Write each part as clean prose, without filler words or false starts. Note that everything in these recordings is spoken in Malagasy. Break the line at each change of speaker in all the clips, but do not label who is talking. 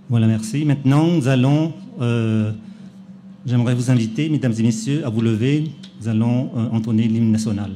Voilà, merci. Maintenant, j'aimerais vous inviter, mesdames et messieurs, à vous lever. Nous allons entonner l'hymne national.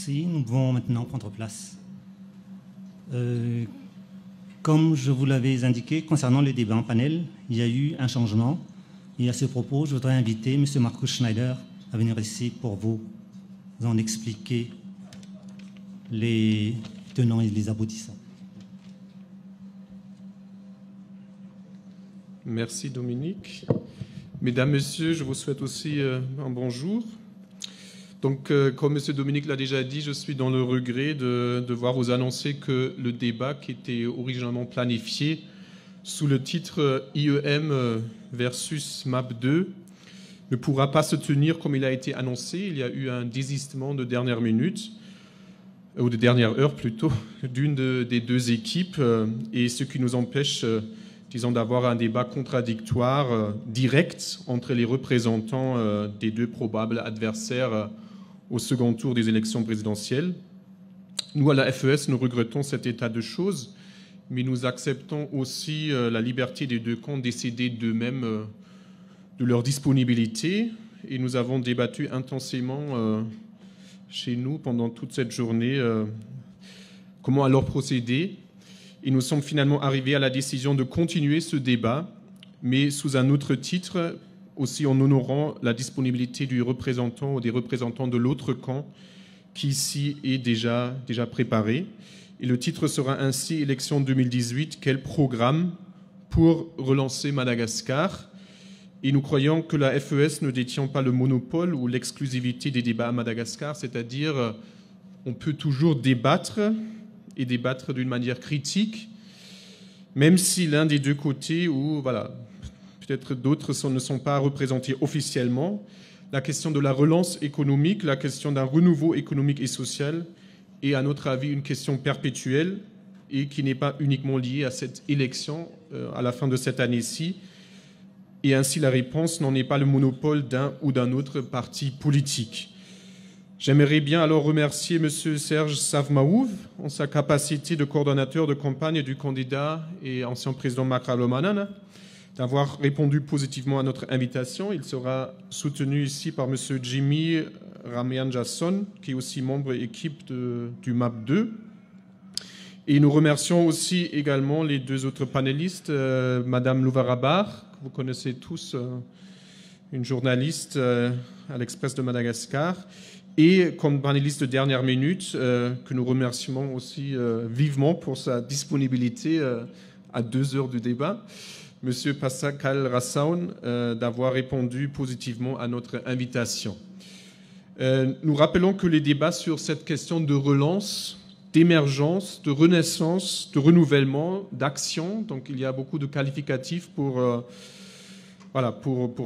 Nous pouvons maintenant prendre place. Comme je vous l'avais indiqué concernant les débats en panel, il y a eu un changement. Et à ce propos, je voudrais inviter M. Markus Schneider à venir ici pour vous en expliquer les tenants et les aboutissants.
Merci Dominique. Mesdames, Messieurs, je vous souhaite aussi un bonjour. Donc, comme M. Dominique l'a déjà dit, je suis dans le regret de devoir vous annoncer que le débat qui était originellement planifié sous le titre IEM versus MAP 2 ne pourra pas se tenir comme il a été annoncé. Il y a eu un désistement de dernière minute, ou de dernière heure plutôt, d'une des deux équipes, et ce qui nous empêche, disons, d'avoir un débat contradictoire direct entre les représentants des deux probables adversaires au second tour des élections présidentielles. Nous, à la FES, nous regrettons cet état de choses, mais nous acceptons aussi la liberté des deux camps de décider d'eux-mêmes de leur disponibilité. Et nous avons débattu intensément chez nous pendant toute cette journée comment alors procéder. Et nous sommes finalement arrivés à la décision de continuer ce débat, mais sous un autre titre, aussi en honorant la disponibilité du représentant ou des représentants de l'autre camp qui ici est déjà préparé. Et le titre sera ainsi « Élection 2018, quel programme pour relancer Madagascar ?» Et nous croyons que la FES ne détient pas le monopole ou l'exclusivité des débats à Madagascar, c'est-à-dire on peut toujours débattre et débattre d'une manière critique, même si l'un des deux côtés, ou voilà, peut-être d'autres ne sont pas représentés officiellement, la question de la relance économique, la question d'un renouveau économique et social, et à notre avis une question perpétuelle et qui n'est pas uniquement liée à cette élection à la fin de cette année-ci. Et ainsi la réponse n'en est pas le monopole d'un ou d'un autre parti politique. J'aimerais bien alors remercier M. Serge Savmaouf en sa capacité de coordonnateur de campagne du candidat et ancien président Marc Ravalomanan d'avoir répondu positivement à notre invitation. Il sera soutenu ici par M. Jimmy Ramianjason, qui est aussi membre équipe du MAP2. Et nous remercions aussi également les deux autres panélistes, Mme Louvarabar, que vous connaissez tous, une journaliste à l'Express de Madagascar, et comme panéliste de dernière minute, que nous remercions aussi vivement pour sa disponibilité à 2 heures du débat, M. Pascal Rassaun, d'avoir répondu positivement à notre invitation. Nous rappelons que les débats sur cette question de relance, d'émergence, de renaissance, de renouvellement, d'action, donc il y a beaucoup de qualificatifs pour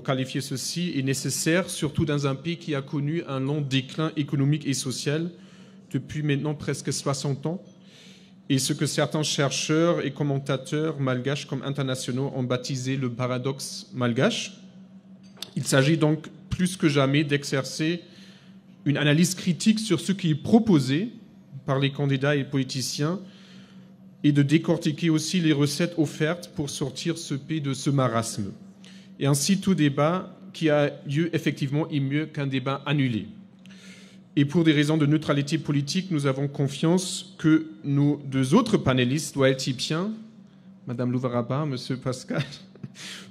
qualifier ceci, est nécessaire, surtout dans un pays qui a connu un long déclin économique et social depuis maintenant presque 60 ans, et ce que certains chercheurs et commentateurs malgaches comme internationaux ont baptisé le paradoxe malgache. Il s'agit donc plus que jamais d'exercer une analyse critique sur ce qui est proposé par les candidats et politiciens et de décortiquer aussi les recettes offertes pour sortir ce pays de ce marasme. Et ainsi, tout débat qui a lieu effectivement est mieux qu'un débat annulé. Et pour des raisons de neutralité politique, nous avons confiance que nos 2 autres panélistes, Wael Tipian, Mme Louvaraba, M. Pascal,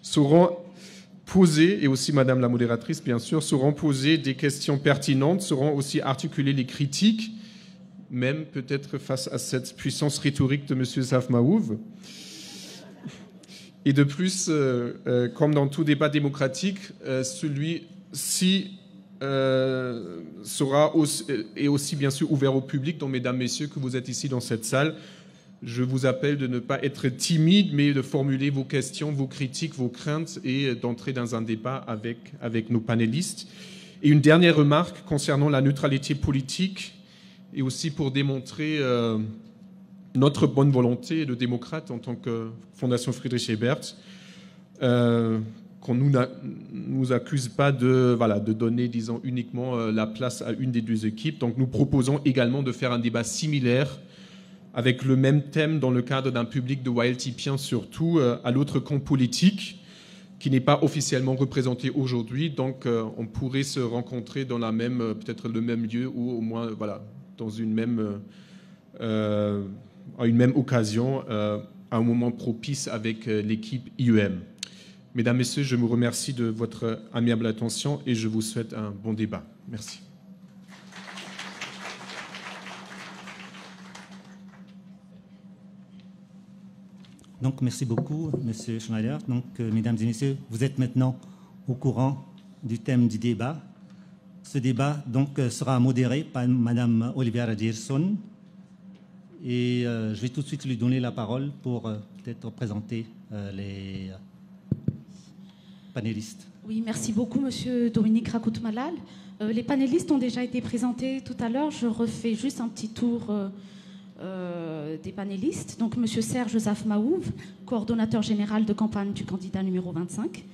sauront poser, et aussi Mme la modératrice, bien sûr, sauront poser des questions pertinentes, sauront aussi articuler les critiques, même peut-être face à cette puissance rhétorique de M. Savmaouf. Et de plus, comme dans tout débat démocratique, celui-ci sera aussi bien sûr ouvert au public. Donc, mesdames, messieurs, que vous êtes ici dans cette salle, je vous appelle de ne pas être timide, mais de formuler vos questions, vos critiques, vos craintes et d'entrer dans un débat avec nos panélistes. Et une dernière remarque concernant la neutralité politique et aussi pour démontrer notre bonne volonté de démocrate en tant que Fondation Friedrich Ebert, qu'on ne nous accuse pas de donner, disons, uniquement la place à une des 2 équipes. Donc nous proposons également de faire un débat similaire avec le même thème dans le cadre d'un public de Wael Tipian, surtout à l'autre camp politique qui n'est pas officiellement représenté aujourd'hui. Donc on pourrait se rencontrer dans peut-être le même lieu ou au moins dans à une même occasion, à un moment propice avec l'équipe IEM. Mesdames, Messieurs, je vous remercie de votre amiable attention et je vous souhaite un bon débat. Merci.
Donc, merci beaucoup, M. Schneider. Donc, mesdames et messieurs, vous êtes maintenant au courant du thème du débat. Ce débat donc, sera modéré par Mme Olivia Gerson. Et je vais tout de suite lui donner la parole pour peut-être présenter les panélistes.
Oui, merci beaucoup, Monsieur Dominique Rakout-Malal. Les panélistes ont déjà été présentés tout à l'heure. Je refais juste un petit tour des panélistes. Donc, Monsieur Serge Savmaouf, coordonnateur général de campagne du candidat numéro 25.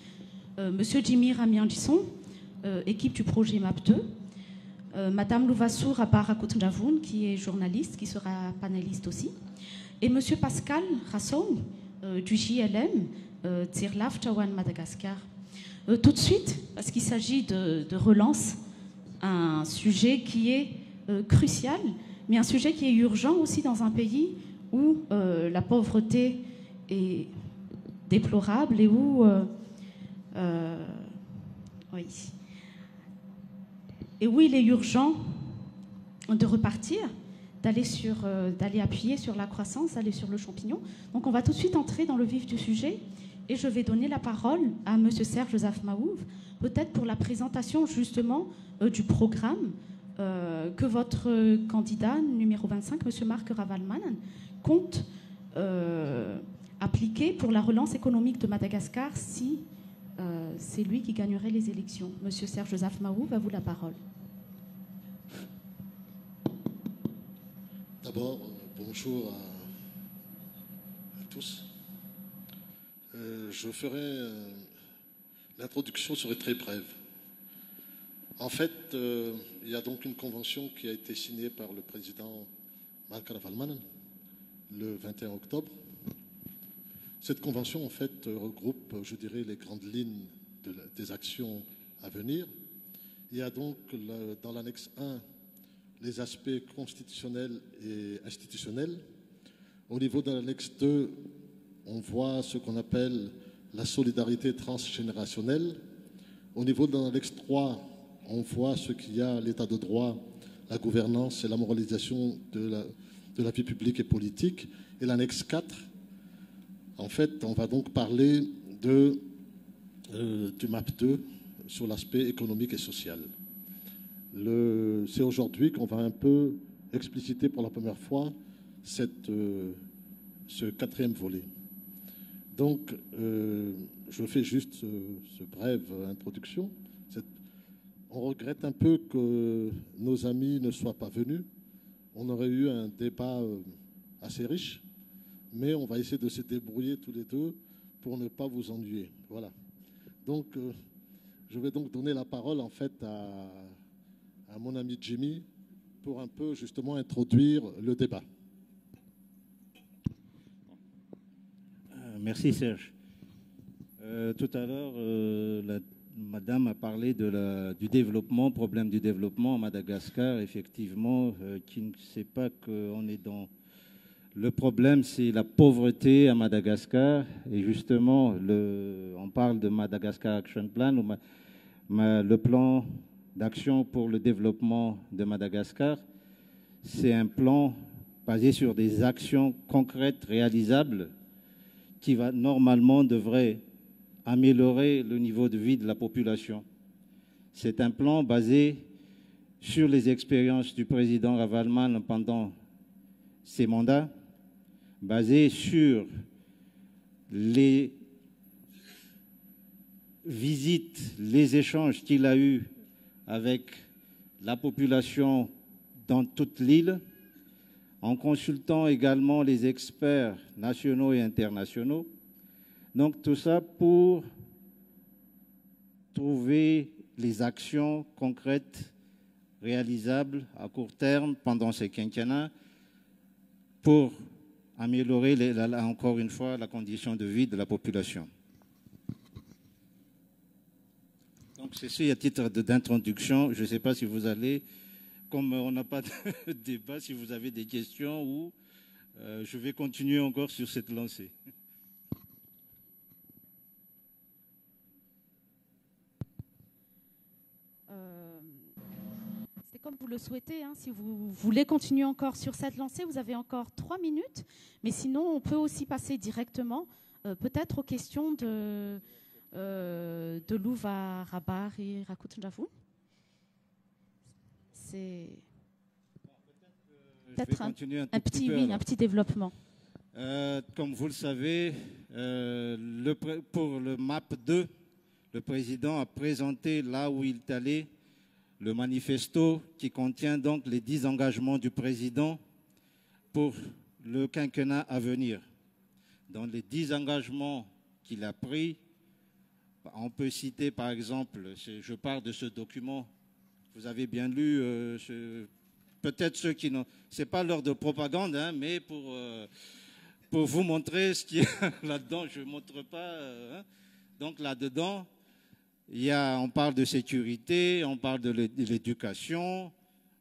Monsieur Jimmy Ramianjason, équipe du projet MAP2. Madame Louvassou Rakout-Njavoun, qui est journaliste, qui sera panéliste aussi. Et Monsieur Pascal Rassaun, du JLM, Tsirlaf Chawan Madagascar. Tout de suite, parce qu'il s'agit de relance, un sujet qui est crucial, mais un sujet qui est urgent aussi dans un pays où la pauvreté est déplorable et où... oui. Et où il est urgent de repartir, d'aller appuyer sur la croissance, d'aller sur le champignon. Donc on va tout de suite entrer dans le vif du sujet et je vais donner la parole à M. Serge Savmaouf, peut-être pour la présentation justement du programme que votre candidat numéro 25, M. Marc Ravalomanan, compte appliquer pour la relance économique de Madagascar si c'est lui qui gagnerait les élections. Monsieur Serge Zafmaouf, à vous la parole.
D'abord, bonjour à tous. Je ferai... L'introduction serait très brève. En fait, il y a donc une convention qui a été signée par le président Marc Ravalomanan le 21 octobre. Cette convention, en fait, regroupe, je dirais, les grandes lignes des actions à venir. Il y a donc, dans l'annexe 1, les aspects constitutionnels et institutionnels. Au niveau de l'annexe 2, on voit ce qu'on appelle la solidarité transgénérationnelle. Au niveau de l'annexe 3, on voit ce qu'il y a, l'état de droit, la gouvernance et la moralisation de la vie publique et politique. Et l'annexe 4, en fait, on va donc parler du MAP 2 sur l'aspect économique et social. C'est aujourd'hui qu'on va un peu expliciter pour la première fois ce quatrième volet. Donc, je fais juste ce brève introduction. On regrette un peu que nos amis ne soient pas venus. On aurait eu un débat assez riche, mais on va essayer de se débrouiller tous les deux pour ne pas vous ennuyer. Voilà. Donc, je vais donc donner la parole en fait à mon ami Jimmy pour un peu justement introduire le débat.
Merci Serge. Tout à l'heure, Madame a parlé du développement, problème du développement à Madagascar. Effectivement, qui ne sait pas qu'on est dans... Le problème, c'est la pauvreté à Madagascar. Et justement, on parle de Madagascar Action Plan, le plan d'action pour le développement de Madagascar. C'est un plan basé sur des actions concrètes, réalisables, qui devrait améliorer le niveau de vie de la population. C'est un plan basé sur les expériences du président Ravalomanan pendant ses mandats, basé sur les visites, les échanges qu'il a eus avec la population dans toute l'île, en consultant également les experts nationaux et internationaux. Donc tout ça pour trouver les actions concrètes, réalisables à court terme pendant ces quinquennats pour améliorer encore une fois la condition de vie de la population. Donc ceci à titre d'introduction. Je ne sais pas si vous allez, comme on n'a pas de débat, si vous avez des questions ou je vais continuer encore sur cette lancée.
C'est comme vous le souhaitez. Hein. Si vous voulez continuer encore sur cette lancée, vous avez encore 3 minutes. Mais sinon, on peut aussi passer directement, peut-être aux questions de Louva, Rabar et Rakut Njavou. C'est peut-être un petit développement.
Comme vous le savez, pour le MAP 2, le président a présenté là où il est allé le manifesto qui contient donc les 10 engagements du président pour le quinquennat à venir. Dans les 10 engagements qu'il a pris, on peut citer par exemple, je parle de ce document, vous avez bien lu, peut-être ceux qui n'ont... Ce n'est pas l'heure de propagande, hein, mais pour vous montrer ce qu'il y a là-dedans, je ne montre pas. Donc là-dedans, on parle de sécurité, on parle de l'éducation,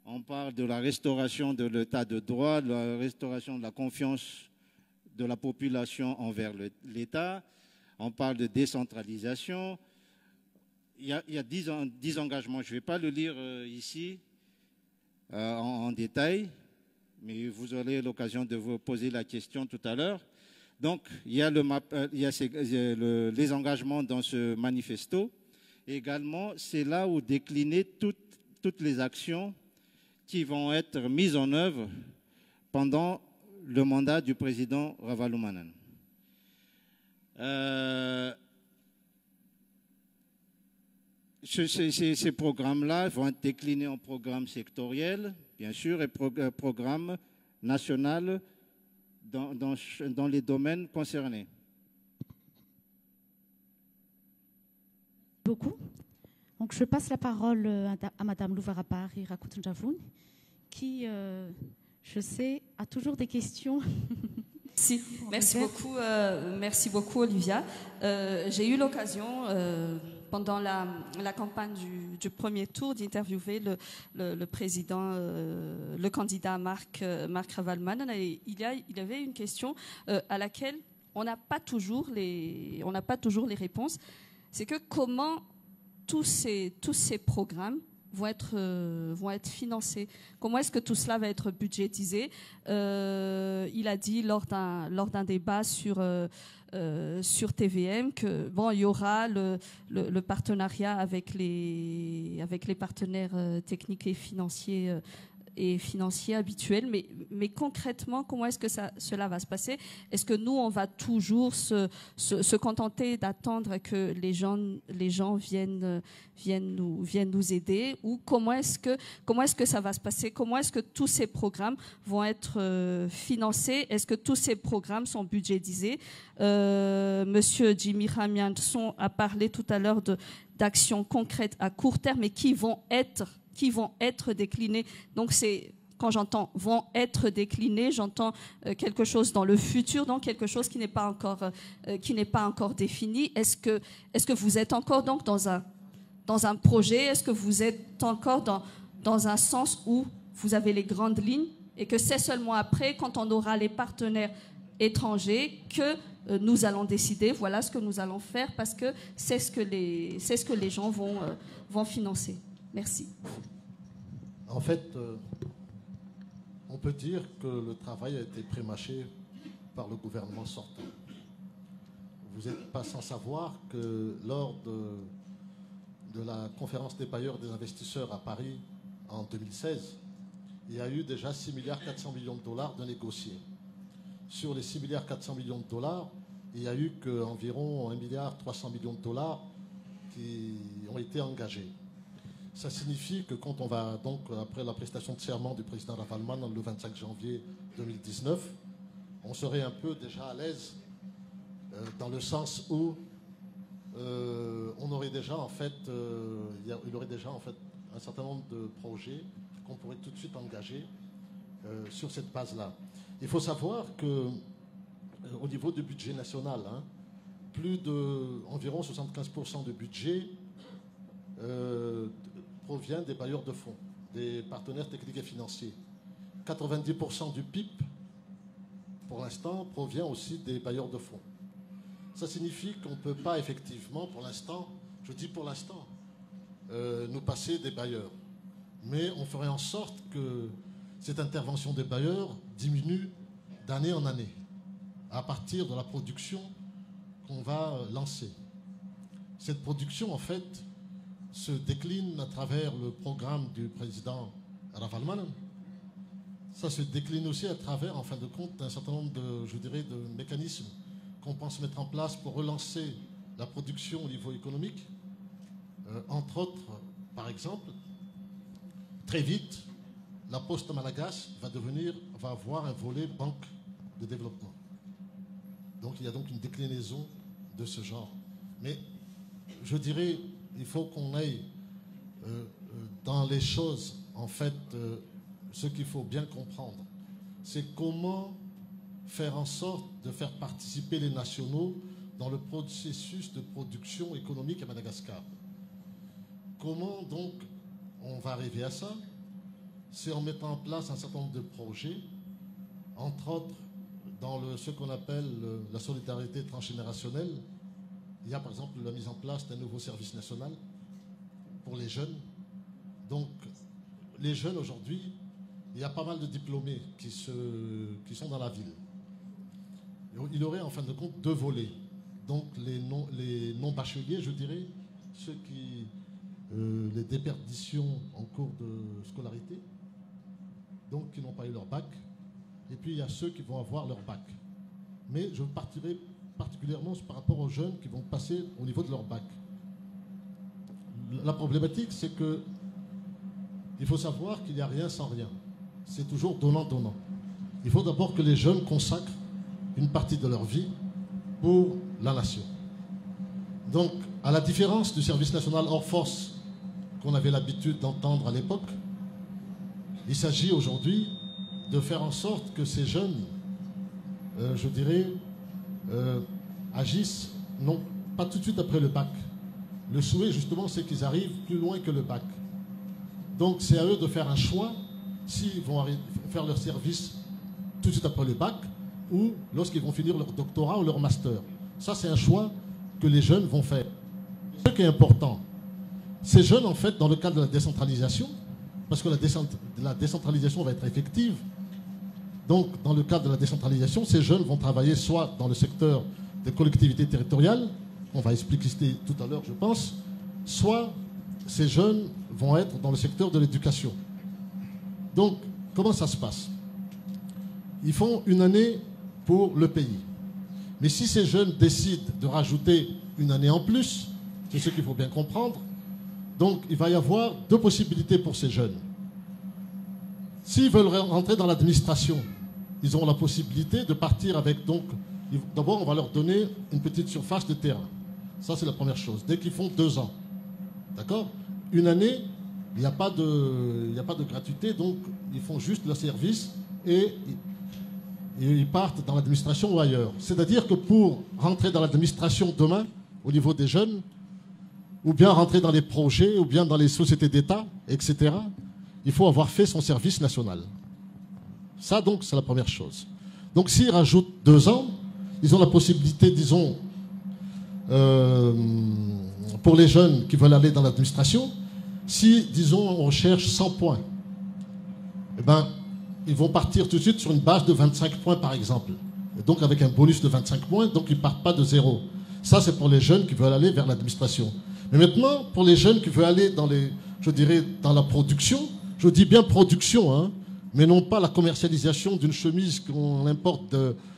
on parle de la restauration de l'état de droit, de la restauration de la confiance de la population envers l'État, on parle de décentralisation. Il y a 10 engagements, je ne vais pas le lire ici en détail, mais vous aurez l'occasion de vous poser la question tout à l'heure. Donc, il y a, les engagements dans ce manifesto. Également, c'est là où décliner toutes les actions qui vont être mises en œuvre pendant le mandat du président Ravalomanan. Ces programmes-là vont être déclinés en programmes sectoriels, bien sûr, et programmes nationaux dans les domaines concernés.
Beaucoup. Donc, je passe la parole à Madame Louvarapari Rakoutunjavoun, qui, je sais, a toujours des questions.
Si. Merci beaucoup Olivia. J'ai eu l'occasion pendant la campagne du premier tour d'interviewer le président, le candidat Marc Ravalman. Et il y avait une question à laquelle on n'a pas toujours les réponses. C'est que comment tous ces programmes vont être financés. Comment est-ce que tout cela va être budgétisé? Il a dit lors d'un débat sur TVM que il y aura le partenariat avec les partenaires techniques et financiers habituels, mais concrètement, comment est-ce que cela va se passer? Est-ce que nous, on va toujours se contenter d'attendre que les gens viennent nous aider, ou comment est-ce que ça va se passer? Comment est-ce que tous ces programmes vont être financés? Est-ce que tous ces programmes sont budgétisés? Monsieur Jimmy Ramianson a parlé tout à l'heure d'actions concrètes à court terme, mais qui vont être déclinés. Donc quand j'entends vont être déclinés, j'entends quelque chose dans le futur, donc quelque chose qui n'est pas encore défini. Est-ce que vous êtes encore donc dans un projet? Est-ce que vous êtes encore dans un sens où vous avez les grandes lignes et que c'est seulement après, quand on aura les partenaires étrangers, que nous allons décider, voilà ce que nous allons faire, parce que c'est ce que les gens vont financer. Merci.
En fait, on peut dire que le travail a été prémâché par le gouvernement sortant. Vous n'êtes pas sans savoir que lors de la conférence des bailleurs des investisseurs à Paris en 2016, il y a eu déjà 6,4 milliards de négociés. Sur les 6,4 milliards, il n'y a eu qu'environ 1,3 milliard qui ont été engagés. Ça signifie que quand on va donc, après la prestation de serment du président Ravalman le 25 janvier 2019, on serait un peu déjà à l'aise dans le sens où on aurait déjà en fait, il aurait déjà en fait un certain nombre de projets qu'on pourrait tout de suite engager sur cette base-là. Il faut savoir que au niveau du budget national, environ 75% du budget provient des bailleurs de fonds, des partenaires techniques et financiers. 90% du PIB, pour l'instant, provient aussi des bailleurs de fonds. Ça signifie qu'on ne peut pas effectivement, pour l'instant, je dis pour l'instant, nous passer des bailleurs. Mais on ferait en sorte que cette intervention des bailleurs diminue d'année en année, à partir de la production qu'on va lancer. Cette production, en fait, se décline à travers le programme du président Ravalman. Ça se décline aussi à travers, en fin de compte, un certain nombre de mécanismes qu'on pense mettre en place pour relancer la production au niveau économique. Entre autres, par exemple, très vite, la Poste Malagasy va avoir un volet banque de développement. Donc il y a donc une déclinaison de ce genre. Mais je dirais, il faut qu'on aille dans les choses, en fait, ce qu'il faut bien comprendre, c'est comment faire en sorte de faire participer les nationaux dans le processus de production économique à Madagascar. Comment donc on va arriver à ça? C'est en mettant en place un certain nombre de projets, entre autres dans ce qu'on appelle la solidarité transgénérationnelle. Il y a par exemple la mise en place d'un nouveau service national pour les jeunes. Donc les jeunes aujourd'hui, il y a pas mal de diplômés qui sont dans la ville. Il y aurait en fin de compte deux volets. Donc les non-bacheliers, je dirais, ceux qui les déperditions en cours de scolarité, donc qui n'ont pas eu leur bac. Et puis il y a ceux qui vont avoir leur bac. Mais je partirai particulièrement par rapport aux jeunes qui vont passer au niveau de leur bac.
la problématique, c'est que il faut savoir qu'il n'y a rien sans rien. C'est toujours donnant-donnant. Il faut d'abord que les jeunes consacrent une partie de leur vie pour la nation. Donc, à la différence du service national hors force qu'on avait l'habitude d'entendre à l'époque, il s'agit aujourd'hui de faire en sorte que ces jeunes, je dirais, agissent, non pas tout de suite après le bac. Le souhait, justement, c'est qu'ils arrivent plus loin que le bac. Donc, c'est à eux de faire un choix s'ils vont faire leur service tout de suite après le bac ou lorsqu'ils vont finir leur doctorat ou leur master. Ça, c'est un choix que les jeunes vont faire. Ce qui est important, ces jeunes, en fait, dans le cadre de la décentralisation, parce que la décentralisation va être effective, donc dans le cadre de la décentralisation, ces jeunes vont travailler soit dans le secteur des collectivités territoriales, on va expliquer tout à l'heure, je pense, soit ces jeunes vont être dans le secteur de l'éducation. Donc, comment ça se passe? Ils font une année pour le pays. Mais si ces jeunes décident de rajouter une année en plus, c'est ce qu'il faut bien comprendre, donc il va y avoir deux possibilités pour ces jeunes. S'ils veulent rentrer dans l'administration, ils auront la possibilité de partir avec, donc, d'abord on va leur donner une petite surface de terrain. Ça c'est la première chose, dès qu'ils font 2 ans. D'accord? Une année, il n'y a pas de gratuité, donc ils font juste leur service et ils partent dans l'administration ou ailleurs. C'est-à-dire que pour rentrer dans l'administration demain, au niveau des jeunes, ou bien rentrer dans les projets, ou bien dans les sociétés d'État, etc., il faut avoir fait son service national. Ça, donc, c'est la première chose. Donc, s'ils rajoutent 2 ans, ils ont la possibilité, disons, pour les jeunes qui veulent aller dans l'administration, si, disons, on recherche 100 points, eh ben, ils vont partir tout de suite sur une base de 25 points, par exemple. Et donc, avec un bonus de 25 points, donc ils ne partent pas de zéro. Ça, c'est pour les jeunes qui veulent aller vers l'administration. Mais maintenant, pour les jeunes qui veulent aller dans je dirais, dans la production, je dis bien production, hein, mais non pas la commercialisation d'une chemise qu'on importe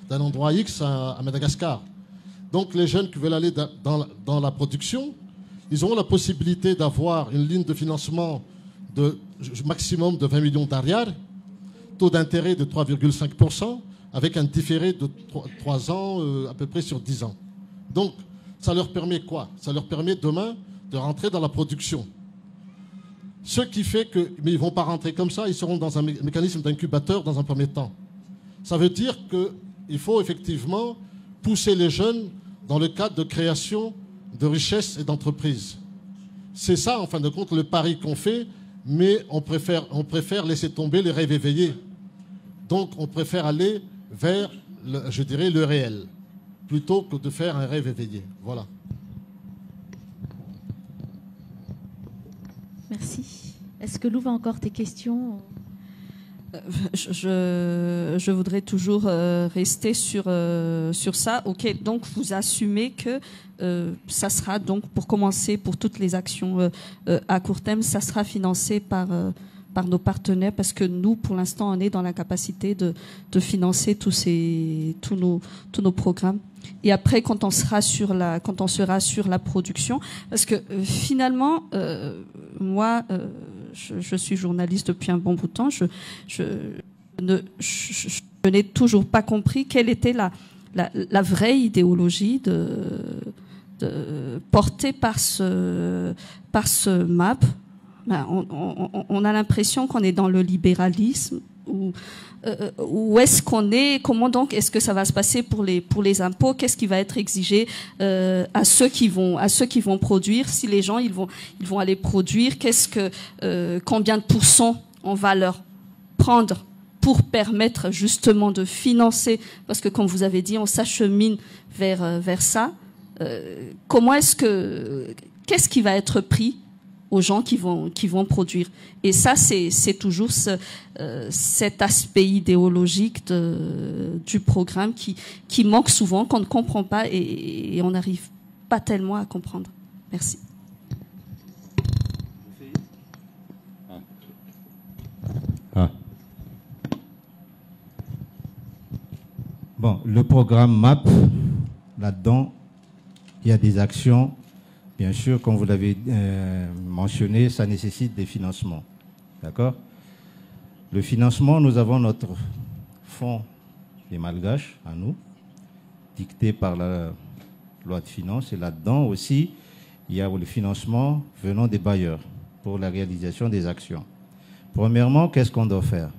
d'un endroit X à Madagascar. Donc, les jeunes qui veulent aller dans la production, ils auront la possibilité d'avoir une ligne de financement de maximum de 20 millions d'ariars, taux d'intérêt de 3,5%, avec un différé de 3 ans, à peu près sur 10 ans. Donc, ça leur permet quoi? Ça leur permet demain de rentrer dans la production. Ce qui fait que, mais ils ne vont pas rentrer comme ça, ils seront dans un mécanisme d'incubateur dans un premier temps. Ça veut dire qu'il faut effectivement pousser les jeunes dans le cadre de création de richesses et d'entreprises. C'est ça, en fin de compte, le pari qu'on fait, mais on préfère laisser tomber les rêves éveillés. Donc, on préfère aller vers, je dirais, le réel, plutôt que de faire un rêve éveillé. Voilà.
Merci. Est-ce que Lou va encore tes questions?
Je voudrais toujours rester sur ça. Ok, donc vous assumez que ça sera donc pour commencer pour toutes les actions à court terme, ça sera financé par nos partenaires parce que nous, pour l'instant, on est dans la capacité de financer tous nos programmes. Et après, quand on sera sur la production, parce que finalement, moi, je suis journaliste depuis un bon bout de temps. Je n'ai toujours pas compris quelle était la vraie idéologie portée par ce MAP. Ben, on a l'impression qu'on est dans le libéralisme. Où est-ce qu'on est? Comment donc est-ce que ça va se passer pour les impôts? Qu'est-ce qui va être exigé à ceux qui vont produire? Si les gens ils vont aller produire, combien de pourcents on va leur prendre pour permettre justement de financer? Parce que comme vous avez dit, on s'achemine vers ça. Qu'est-ce qui va être pris aux gens qui vont produire? Et ça, c'est toujours cet aspect idéologique du programme qui manque souvent, qu'on ne comprend pas et on n'arrive pas tellement à comprendre. Merci.
Bon, le programme MAP, là-dedans, il y a des actions
bien sûr, comme vous l'avez mentionné, ça nécessite des financements. D'accord? Le financement, nous avons notre fonds des Malgaches, à nous, dicté par la loi de finances. Et là-dedans aussi, il y a le financement venant des bailleurs pour la réalisation des actions. Premièrement, qu'est-ce qu'on doit faire?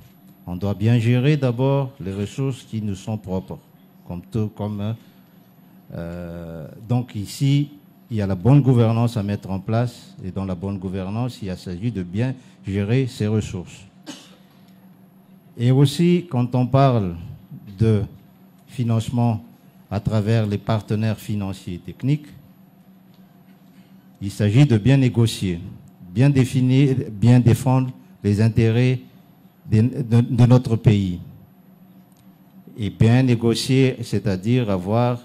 On doit bien gérer d'abord les ressources qui nous sont propres. Donc ici, il y a la bonne gouvernance à mettre en place. Et dans la bonne gouvernance, il s'agit de bien gérer ces ressources. Et aussi, quand on parle de financement à travers les partenaires financiers et techniques, il s'agit de bien négocier, bien définir, bien défendre les intérêts de notre pays. Et bien négocier, c'est-à-dire avoir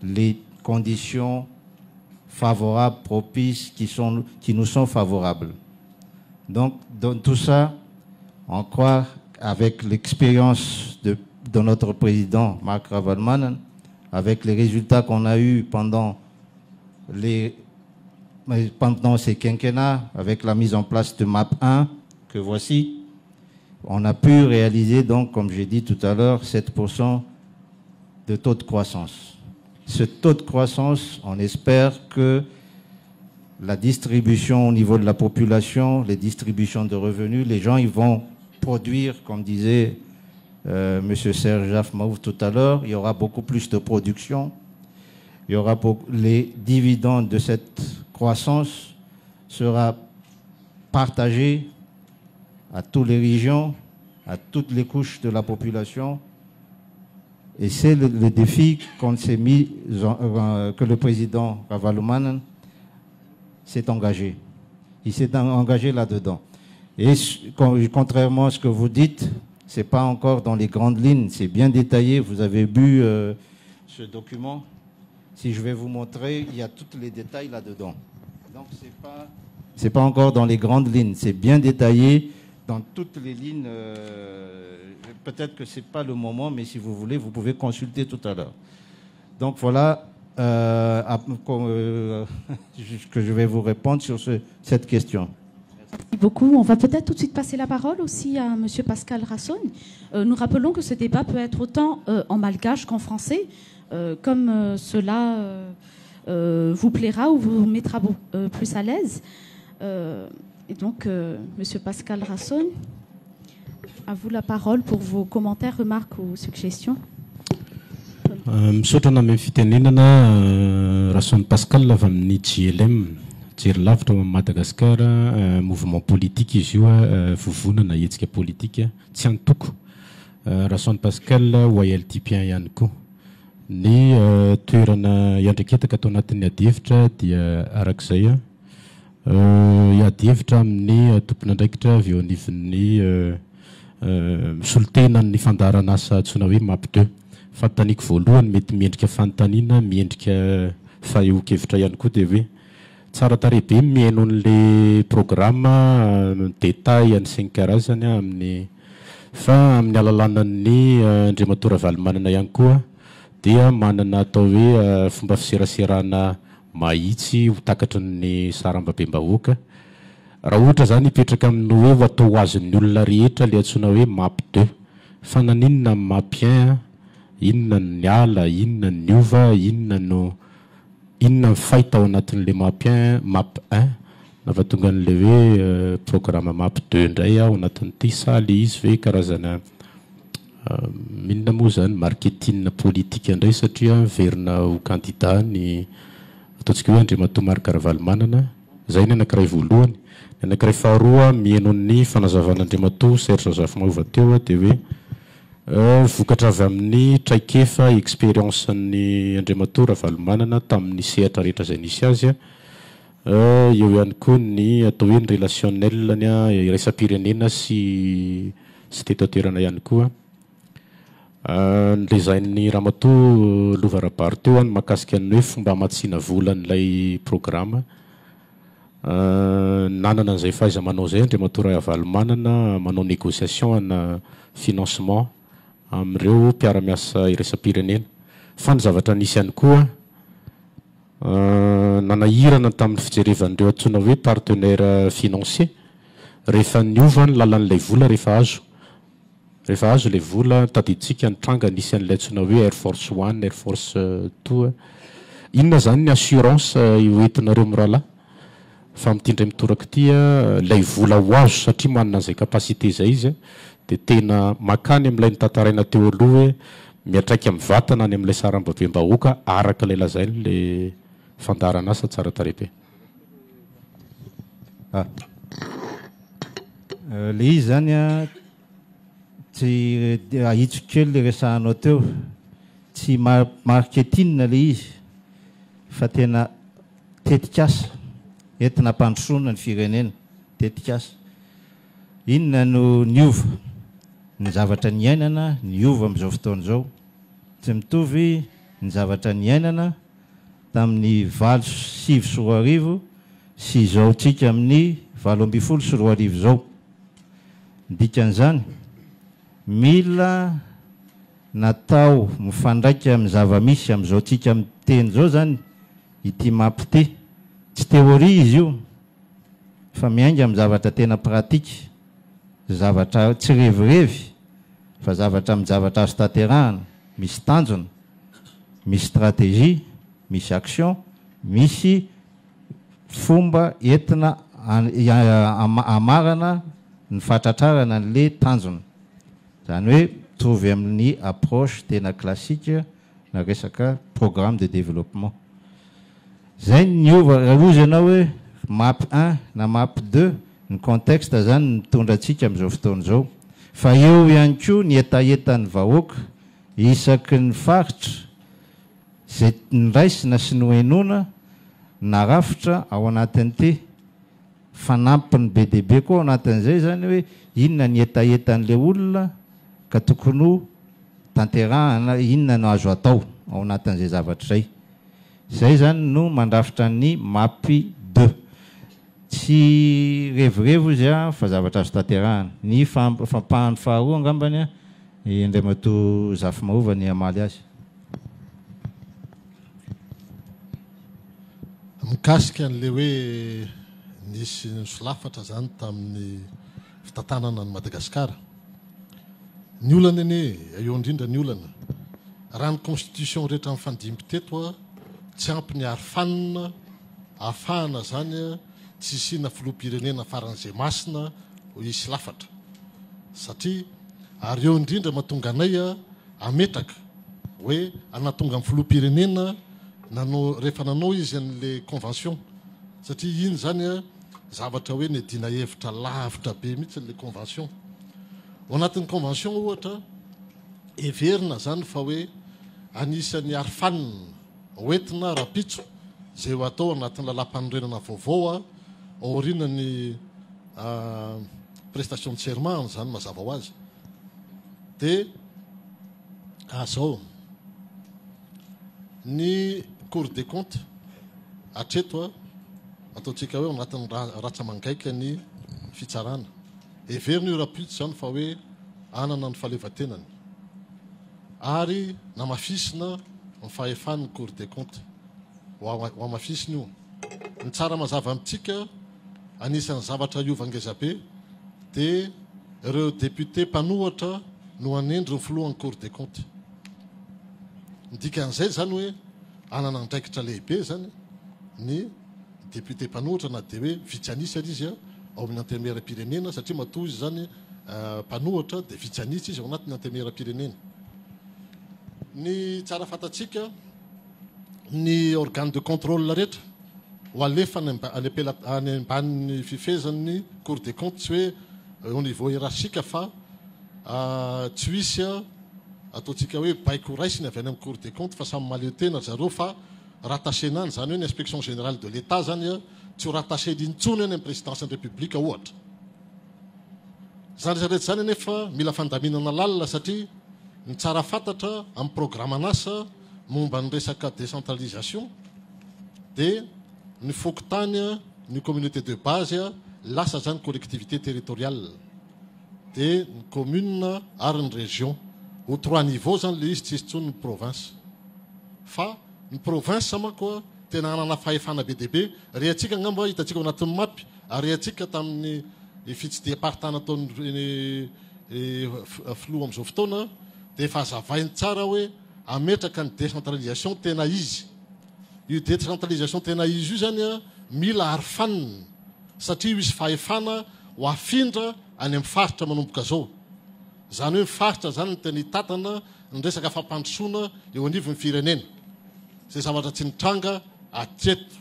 les conditions favorables, propices, qui nous sont favorables. Donc, dans tout ça, on croit, avec l'expérience de notre président, Marc Ravalomanana, avec les résultats qu'on a eus pendant ces quinquennats, avec la mise en place de MAP 1, que voici, on a pu réaliser, donc, comme j'ai dit tout à l'heure, 7% de taux de croissance. Ce taux de croissance, on espère que la distribution au niveau de la population, les distributions de revenus, les gens, ils vont produire, comme disait M. Serge Zafmaouf tout à l'heure, il y aura beaucoup plus de production, il y aura les dividendes de cette croissance sera partagés à toutes les régions, à toutes les couches de la population. Et c'est le défi qu'on s'est mis, que le président Ravalomanana s'est engagé. Il s'est engagé là-dedans. Et contrairement à ce que vous dites, ce n'est pas encore dans les grandes lignes, c'est bien détaillé. Vous avez vu ce document. Si je vais vous montrer, il y a tous les détails là-dedans. Donc, c'est pas encore dans les grandes lignes, c'est bien détaillé dans toutes les lignes. Peut-être que ce n'est pas le moment, mais si vous voulez, vous pouvez consulter tout à l'heure. Donc, voilà que je vais vous répondre sur cette question.
Merci beaucoup. On va peut-être tout de suite passer la parole aussi à M. Pascal Rasson. Nous rappelons que ce débat peut être autant en malgache qu'en français, comme cela vous plaira ou vous mettra plus à l'aise. Et donc, M. Pascal Rasson, à vous la parole pour vos commentaires, remarques ou suggestions.
Misaotra amin'ny fitenenana Rasson Pascal avy amin'ny JLM jery lavitra Madagasikara mouvement politique izy io vovonana hetsika politika tsy antoko Rasson Pascal YLTP1 ihany koa ny toerana iandreketaka atao anatin'ny adihevitra dia arak'izay iadihevitra amin'ny tompon'andraikitra avy eo anivon'ny solotena ny fandarana asa antsoina hoe MAP 2 fanontaniako voalohany mety miendrika fanontaniana miendrika faheokevitra ihany koa dia hoe tsara tarehy be mihaino an'le programme détail an'izay karazany amin'ny fa amin'ny alalanan'ny Andriamato Ravalomanana ihany koa dia manana atao hoe fomba fiseraserana mahitsy ho takatry ny sarambabem-bahoaka raha ohatra zany hipetraka amin'ny hoe ho atao azon'ny olona rehetra le antsoina hoe MAP 2 fa naninona MAP 1 inona ny ala inona ny ova inona ny fahita ao anatin'le MAP 1 navatonga an'le hoe programme MAP 2 indray ao anatin'ity saly izy ve karazana minona moa zany marketing politique indray satria verina ho candidat ny ataontsika hoe Andriamato Marc Ravalomanana zay ny anankiray voalohany ny anankiray faharoa mihaino ny fanazavan'Andriamato Serge Zafmaouf teo dia hoe vokatra avy amin'ny traikefa expérience ny Andriamato Ravalomanana tamin'ny sehatra rehetra izay nisy azy eo ihany koa ny atao hoe ny relationnel ny iraisam-pirenena sy tetotoerana ihany koa nlezain'ny Ramatoa Lovarabary teo ny mahakasika ny hoe fomba hamatsiana volan'ilay programme nanana an'izay fahaiza manao zay Andriamato Ravalomanana manao négociation ana financement amin'ireo mpiara-miasa iraisam-pirenena fa ny zavatra nisy ihany koa nanahirana tamin'ny fijerevan'ireo antsoina hoe partenaire financier rehefa niova ny lalan'ilay vola rehefa azo ilay vola tadiditsika nitranga nisy an'ilay antsoina hoe Air Force One, Air Force Two. Inona zany ny assurance hoentinareo mirahalahy fa mitindray mitoraka tia lay vola ho azo satria manana an'izay kapasité zay izy dia tena makany amin'ilay nitantaraina teo aloha hoe miatraiky amin'ny vatana any amin'ilay saram-baviam-bahoaka araka ilay lazainy ilay fandarana asa tsara tarehy
le izy zany a tsy ahitsoko kely le resahanao teo tsy marketing le izy fa tena tetikasa entina ampandrosoana ny firenena tetikasa inona no niova ny zavatra ny ainana niova amin'izao fotoana izao tsy mitovy ny zavatra ny ainana tamin'ny 27 sy izao tsika amin'ny 27 zao dikan'izany mila natao mifandraika amin'ny zava-misy amin'izao tsika amin'ny teny zao zany ity mampite tsy teoria izy io fa miainga amin'ny zavatra tena pratika zavatra tsy revirevy fa zavatra amin'ny zavatra azo tanterahana misy tanjona misy stratégie misy action misy fomba entina amarana ny fatratrarana n'le tanjona zany hoe trouver amin'ny approche tena classique na resaka programme de développement zay niova raha ianao hoe map 1 na map 2 ny contexte zany mitondra antsika amin'izao fotoana izao fa eo ihany koa ny etaetan'ny vahoaka isaky ny faritra zay niraisina sy nohenona narafitra ao anatin'ny te fanampiny be deaibe koa ao anatin'izay zany hoe inona ny etaetan'le olona ka tokony ho tanterahana inona no azo atao ao anatin'izay zavatra zay zay zany no mandrafitra ny mapy 2 tsy revirevo izy a fa zavatra azo tanterahana ny fampahany faharoa angambany a Andriamato Zafy-Mahova ny amaly azy
mikasika an'le hoe nisy solafatra zany tamin'ny fitantanana ny Madagasikara ny olana ene eo indrindra ny olana raha ny constitution rehetra mifandimby teto a tsy ampy ny arifanina ahafahana zany tsy sina filoham-pirenena faran'izay masina isy lafatra satria ary eo indrindra mahatonga anay a ametraka hoe anatonga amin'ny filoham-pirenena rehefa nanao izy an'le convention satria iny zany a zavatra hoe nedina hevitra lavitra be mihitsy n'le convention ao anatin'ny convention ohatra everina zany fa hoe anisan'ny arifanina hoentina rapitso zay ho atao anatin'ny lalam-panorenana vaovao a aoriana ny prestation de serment zany mazava ho azy dia azao ny cour des comptes atreto a ataontsika hoe anatin'ny ratsamangaiky ny fitsarana everina io rapitso zany fa hoe anana ny fahaleovatenany ary namafisina ny fahefan'ny cour des comptes ho amafisina io ny tsara mazava amintsika anisan'ny zavatra iovangezabe dia ireo député mpanohatra no anendry ny filohan'ny cour des comptes ndikan'izay zany hoe anana ndraikitra lehibe zany ny député mpanohatra na dia hoe vitsanisa izy ao amin'ny antemeram-pirenena satria matoa izy zany mpanohatra dia vitsanisa izy ao anatin'ny antemeram-pirenena ny tsara fantatsika ny organe de contrôle rehetra ho alefa any amban'ny fifezan'ny cour des comptes tsy hoe au niveau hiérarchique fa tsy hisy ataontsika hoe baiko raisiny avy any amin'ny cour des comptes fa samy maleo tena zareo fa rattaché-nany zany hoe ny inspection générale de l'état zany tsy ho rattaché n'intsony any amin'ny présidencen'ny république ohatra zany rehetra zany nefa mila fandaminana lalina satria ny tsara fantatra amin'ny programme anasa momba ny resaka décentralisation dia ny fokotany ny communauté de base lasa zany collectivité territoriale dia ny commune ary ny région au 3 niveau zany le izy tsy isy tsony ny province fa ny province manko tena anana fahefana be deaibe rehatsika ngamba hitantsika anatin'ny mapy ary rehatsika tamin'ny fitsidiem-paritana ataony filoha amin'izao fotoana dia efa azavainy tsara hoe ametraka ny décentralisation tena izy io décentralisation tena izy io zany a mila arofanina satria io izy fahefana ho afindra any amin'ny faritra manomboka zao zany hoe mifaritra zany ny tena hitatana ny resaka fampandrosoana eo anivon'ny firenena zay zavatra tsy nitranga atreto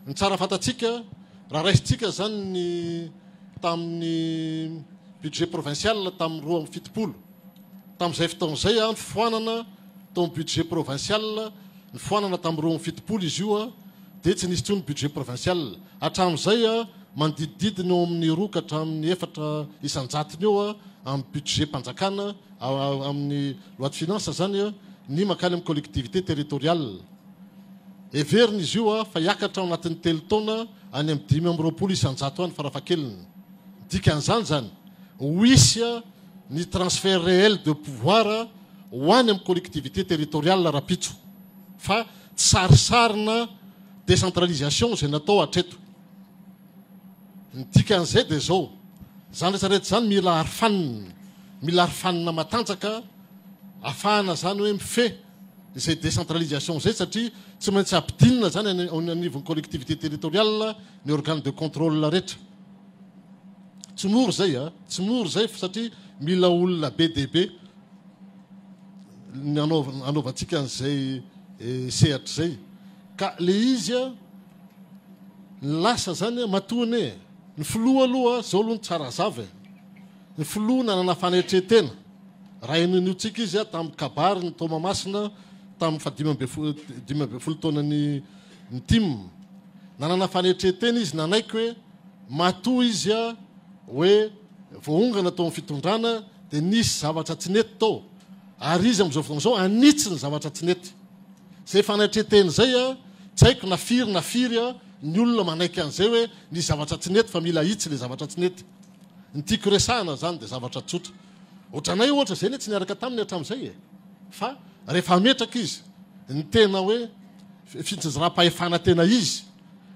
ny tsara fantatsika raha raisitsika zany ny tamin'ny budget provincial tamin'ny 2.7 tamin'izay fotoan'izay a ny foanana tamin'ny budget provincial ny foanana tamin'ny 2.7 izy io a dia tsy nisy tsony budget provincial hatramin'izay a manodidididiny eo amin'ny 2 ka hatramin'ny 4 isanjatony eo a amin'ny budget mpanjakana amin'ny loi de finance zany a ny makany amin'ny collectivité territoriale everiny izy io a fa hiakatra ao anatin'ny telo taona any amin'ny 5 isanjato any farafakeliny dikan'izany zany hoisy a ny transfert réel de pouvoir ho any amin'ny collectivité territoriale rapitso fa sarisarina décentralisation zay natao atreto ny dikan'izay dia zao zany rehetrarehetra zany mila arofanina matanjaka ahafahana zany hoe mife zay décentralisation zay satria tsy maintsy ampidinina zany anivon'ny collectivité territoriale ny organe de contrôle rehetra tsy moro zay a tsy moro zay satria mila olona be deaibe ny anaovantsika an'izay sehatra zay ka le izy a ny lasa zany a matoany ny filoha aloha zao aloha ny tsara zava ny filoha nanana fanetretena raha inoniotsika izy a tamin'ny kabary ny tomamasina tamin'ny fa 15 taonany tim nanana fanetretena izy nanaiky hoe matoa izy a hoe voongana tao amin'ny fitondrana dia nisy zavatra tsy nety tao ary izy amin'izao fotoana zao anitsy ny zavatra tsy nety zay fanetretena zay a tsy haiko nafiry a ny olona manaiky an'izay hoe nisy zavatra tsy nety fa mila hitsy le zavatra tsy nety ny tiako resahana zany dia zavatra tsotra ohatranay ohatra zay ny tsy niaraka taminy hatramin'izay fa rehefa ametraka izy ny tena hoe fitsinjira-pahefana tena izy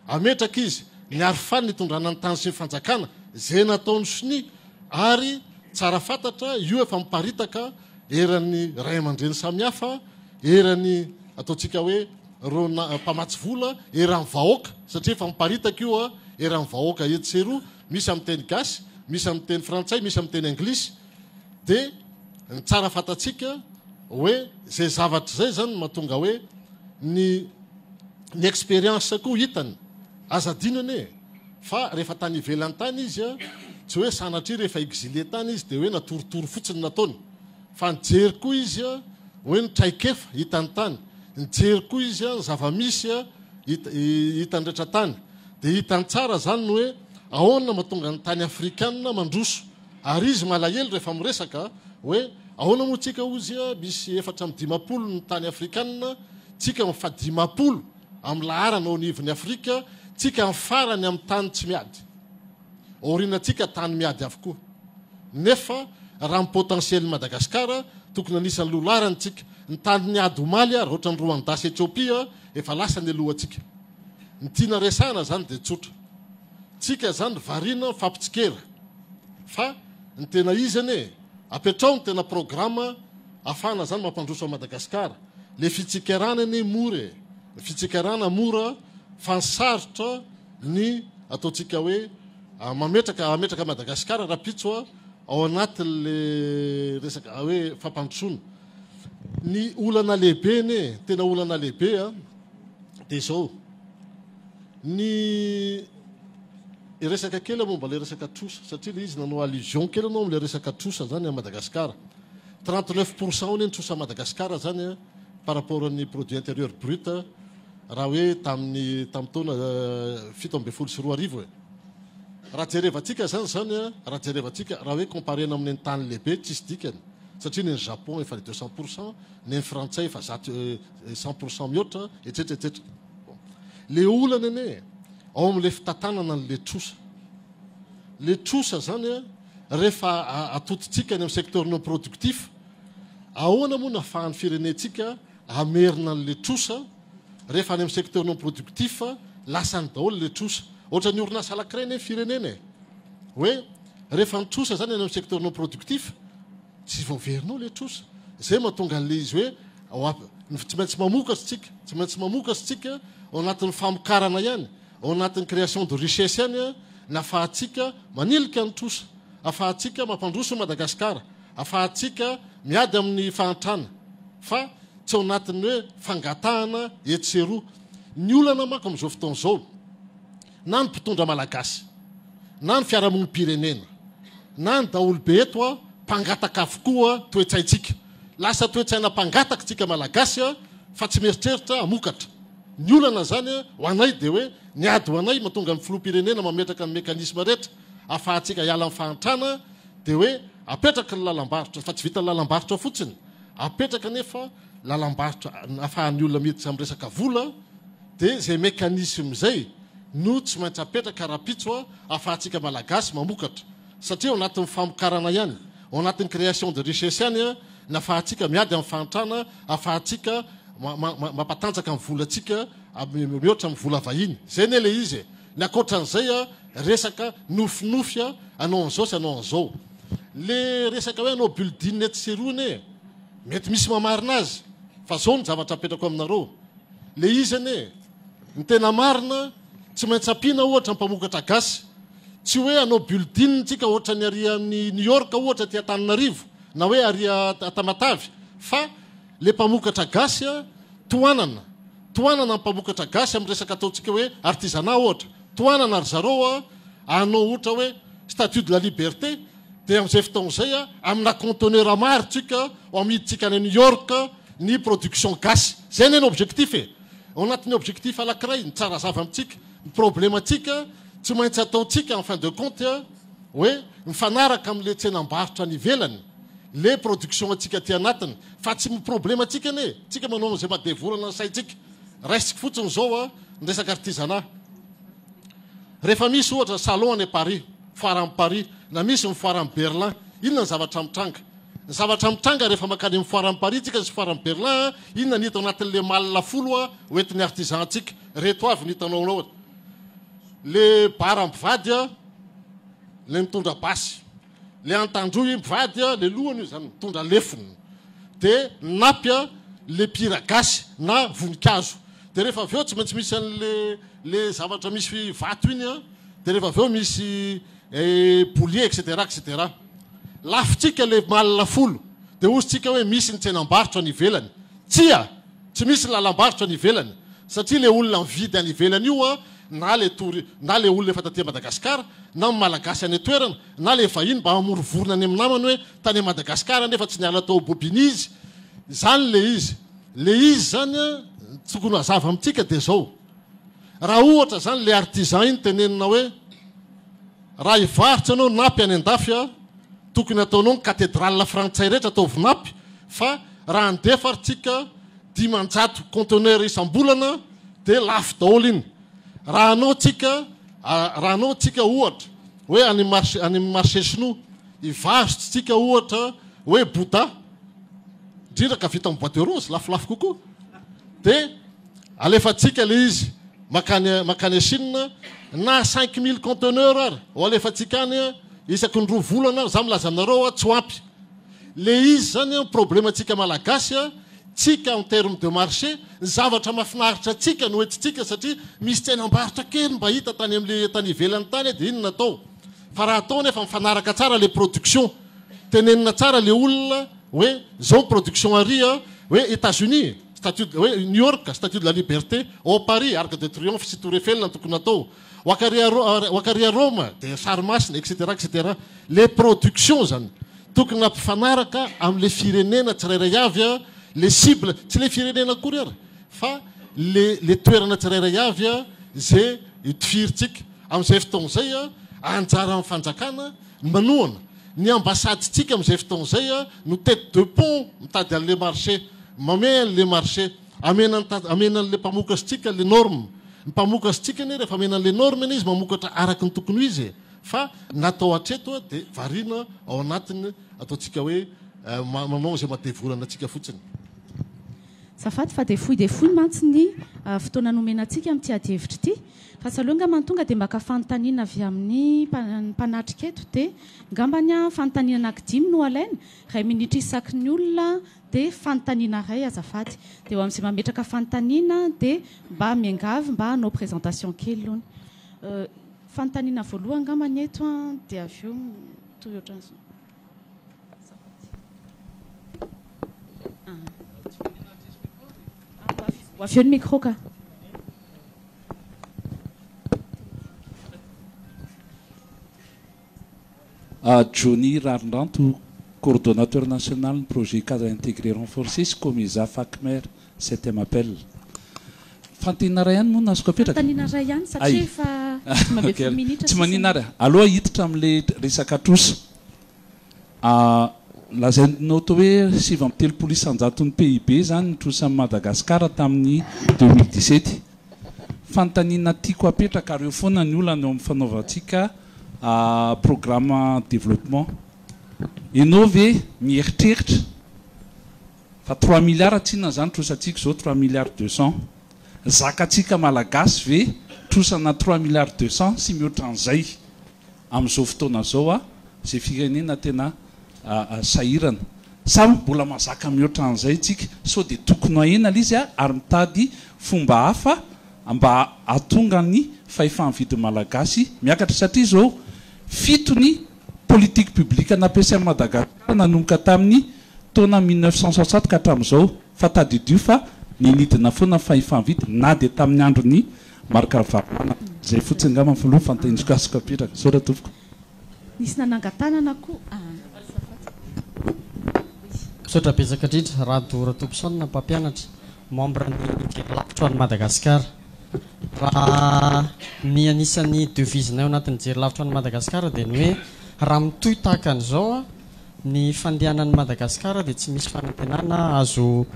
ametraka izy ny arofany nitondrana ny tany sy ny fanjakana zay nataony sony ary tsara fantatra io efa miparitaka eran'ny ray aman-dreny samihafa erany ataontsika hoe ro mpamatsy vola eran'ny vahoaka satria efa miparitaka io a eran'ny vahoaka etseroa misy amin'ny teny gasy misy amin'ny teny frantsay misy amin'ny teny anglisy dia ny tsara fantatsika hoe zay zavatra zay zany mahatonga hoe ny expérience koa hitany azadinany fa rehefa tany ivelany tany izy a tsy hoe sanatria rehefa exilé tany izy dia hoe natoritory fotsiny nataony fa nijery koa izy a hoe nitraikefa hitany tany nijery koa izy a ny zavamisy a hitany rehetra tany dia hitany tsara zany ny hoe ahoana mahatonga ny tany afrikanina mandroso ary izy malahelo rehefa miresaka hoe ahoana moa tsika ozy a misy 450 ny tany afrikanina tsika mifa 50 amin'ny laharana ao anivon'ny afrika tsika mifarany amin'ny tany tsy miady orinatsika tany miady avokoa nefa raha ny potentiel madagasikara tokony anisan'ny lolarany tsika ny tany niady omaly ary ohatra ny Rwanda sy Ethiopia efa lasa ny alohantsika ny tiana resahana zany dia tsotra tsika zany variana fampitsikera fa ny tena izany apetrao ny tena programa afana zany mampandroso a Madagasikara le fitsikerana ny mory fitsikerana mora fansarotra ny ataontsika hoe ametraka Madagasikara rapitso ao anatin'le resaka hoe fampandrosoana ny olana lehibe ny tena olana lehibe a dia zao ny resaka kely momba le resaka trosa satria le izy nanao allusion kely anao am'le resaka trosa zany a Madagasikara 39% ny trosa Madagasikara zany par rapport amin'ny produit intérieur brut raha hoe tamin'ny taona 17 raha jerevantsika zany raha jerevantsika raha hoe comparena amin'ny tany lehibe tsisy dikany satria ny Japon efa 200%, ny frantsay efa 100% mihoatra etsetra etsetra le olana ane ao amin'le fitatanana n'le trosa le trosa zany rehefa atototsika ny amin'ny secteur non productif ahoana moa nafahan'ny firenentsika amerina n'le trosa rehefa any amin'ny secteur non productif lasa ny daholo le trosa ohatra ny orinasa anankiray firenena hoe rehefa nitrosa zany any amin'ny secteur non productif tsy voaverinao le trosa zay mahatonga an'le izy hoe tsy maintsy mamokatra tsika ao anatin'ny famokarana ihany ao anatin'ny création de richesse ihany nafahatsika manilika ny trosa afahatsika mampandroso Madagasikara afahatsika miady amin'ny fahantrana fa tsy ao anatin'ny hoe fangatahana etseroa ny olana mako amin'izao fotoana izao na ny mpitondra malagasy na ny fiarahamonim-pirenena na ny daolobe eto mpangataka avokoa toetsaitsika lasa toetsaina mpangataka tsika malagasy fa tsy mieritreritra amokatra ny olana zany ho anay dia hoe niady ho anay mahatonga ny filoham-pirenena mametraka ny mekanisme rehetra afahatsika hiala amin'ny fahantrana dia hoe apetraka ny lalam-barotra fa tsy vita ny lalam-barotra fotsiny apetraka nefa lalam-barotra afahan'ny olona miditra amin'ny resaka vola dia zay mekanisme zay no tsy maintsy apetraka rapitso afahatsika malagasy mamokatra satria ao anatin'ny famokarana ihany ao anatin'ny création de richesse ihany nafahatsika miady amin'ny fahantrana afahatsika mampatanjaka amin'ny volatsika mihoatra amin'ny vola vahiny zay ny le izy ny akoatran'izay resaka nofinofy anao an'izao sy anao an'izao le resaka hoe anao building etserone mety misy mamarina azy fa zao ny zavatra apetrako aminareo le izy ny tena marina tsy maintsy ampiana ohatra mpamokatra gasy tsy hoe anao building tsika ohatra ny aria amin'ny New York ohatra ty Antananarivo na hoe aria Tamatavy fa le mpamokatra gasy toanana mpamokatra gasy amin'ny resaka ataontsika hoe artisanat ohatra toanana ry zareo anao ohatra hoe statut de la liberté dia amin'izay fotoan'izay amina conteneur maro tsika amiditsika any New York ny production gasy zay ny objectif ao anatin'ny objectif anankiray ny tsara zava amintsika ny problématika tsy maintsy ataontsika en fin de compte hoe mifanaraka amin'le tsenam-barotra ny ivelany le production atsika ty anatiny fa tsy problématika tsika manao zay mahadevorana ny saitsika raisitsika fotsiny zao ny resaka artisanat rehefa misy ohatra salon any Paris foire amin'ny Paris na misy ny foire amin'ny Berlin inona ny zavatra mitranga rehefa makany amin'ny foire amin'ny Paris tsika sy foire amin'ny Berlin inona ny hita anatin'le malina folo hoentin'ny artisan tsika reto avy ny hitanao anao le bara mpivady le mitondra basy le antandroy mpivady le lohany io zany mitondra lefony dia napy le pira gasy na voninkazo dia rehefa avy eo tsy maintsy misy an'le zavatra misy vato iny dia rehefa avy eo misy boulier etc lafitsika le malina folo dia ozytsika hoe misy ny tsenam-barotra ny ivelany tsy misy ny lalam-barotra ny ivelany satria le olona mividy any ivelany io na le olona efa taty Madagasikara na malagasy any toerana na le vahiny mba mamorovorona any amin'ny namany hoe tany Madagasikara nefa tsy niala tao bobiny izy zany le izy zany tokony hazava amintsika dia zao raha ohatra zany le artisan iny tenenina hoe raha hivarotra anao napy any andafy tokony ataonao ny cathédrale frantsay rehetra ataovy napy fa raha andefarytsika 10 conteneur isam-bolana dia lafo daholo iny raha anao tsika ohatra hoe any marché sinoa hivarotsika ohatra hoe bouda indrindra ka vita amin'ny boîte de rose lafolafo kokoa dia alefatsika le izy makany Chine na 5000 conteneur ary o alefatsika any isaky ny 2 volana za milaza aminareo tsy ampy le izy zany problématsika malagasy tsika en terme de marché zavatra mahafinaritra tsika no etitsika satria misy tsenam-barotra kely mba hita tany amin'le tany ivelany tany dia inona atao fa raha atao nefa mifanaraka tsara le production tenenina tsara le olona hoe zao production ary hoe États-Unis hoe New York statut de la liberté au Paris Arc de Triomphe sy Tour Eiffel tokony atao Wakaria Roma dia Sarymasina etc les productions zany tokony ampifanaraka amin'le firenena tsirairay avy le cible tsy le firenena akory ary fa le toerana tsirairay avy zay itofirytsika amin'izay fotoan'izay anjara amin'ny fanjakana manoana ny ambasaditsika amin'izay fotoan'izay no tête de pont mitady an'le marché mamey an'le marché amenan'le mpamokasitsika le norme ny mpamokasitsika ny rehefa amenan'le norme izy mamokatra araky ny tokony izy fa natao hatreto dia variana ao anatiny ataontsika hoe manao zay mahadevorana atsika fotsiny.
Safady fa dia fohy mantsy ny fotoana nomenantsika amin'ity ady-hevitra ity. Fa saloha ngambany tonga dia maka fanontaniana avy amin'ny mpanatrika eto dia ngambany fanontaniana anankidimy no alaina, 2 minitra isaky ny olona dia fanontaniana iray azafady. Dia eo amin'izay mametraka fanontaniana dia mba miangavy mba hanao présentation kely aloha. Fanontaniana voalohany ngambany eto dia avy eo toy ohatran'izao. Avy eo ny micro ka.
Johnny Rarlanto, coordonnateur national du projet cadre intégré renforcé, Comisa FACMER, 7e appel. Fantina ray ihany moa nazoko apetraka.
Fantanina ray ihany satria efa tsy mambe 10 minitra.
Tsy maninona ary. Aloha hiditra amin'ilay resaka trosa. Lazainao tao hoe 7 isanjaton'ny PIB zany ny trosan'i Madagasikara tamin'ny 2017. Fantanina tiako apetraka ary eo foana ny olana eo amin'ny fanaovantsika programme développement. Ianao ve mieritreritra fa 3 milliards tsinona zany trosantsika zao 3 milliards 200. Zakatsika malagasy ve trosana 3 milliards 200 sy mihoatra an'izay amin'izao fotoana zao zay firenena tena sahirana. Sa mbola mazaka mihoatra an'izay tsika sao dia tokony ahena izy ary mitady fomba hafa mba atonga ny fahefa-mividy malagasy miakatra satria zao fitony politique publique nampiasain'i Madagasikara nanomboka tamin'ny taona 1960 ka hatramin'izao fa tadidio fa ninidina foana fahefa-mividy na dia tamin'ny androny Marc Ravalomanana. Zay fotsiny ngamba faloha fantainitsika asiko apetraka. Sora tompoko.
Nisy nanangatanana koa.
Sotra betsaka indrindra Rado Tompsona mpampianatra membre ny jery lavitra ho an'i Madagasikara. Raha ny anisan'ny devisenay ao anatin'ny jery lavitra ho an'i Madagasikara dia ny hoe raha mitohy tahaka an'izao ny fandehanan'i Madagasikara dia tsy misy fanantenana azo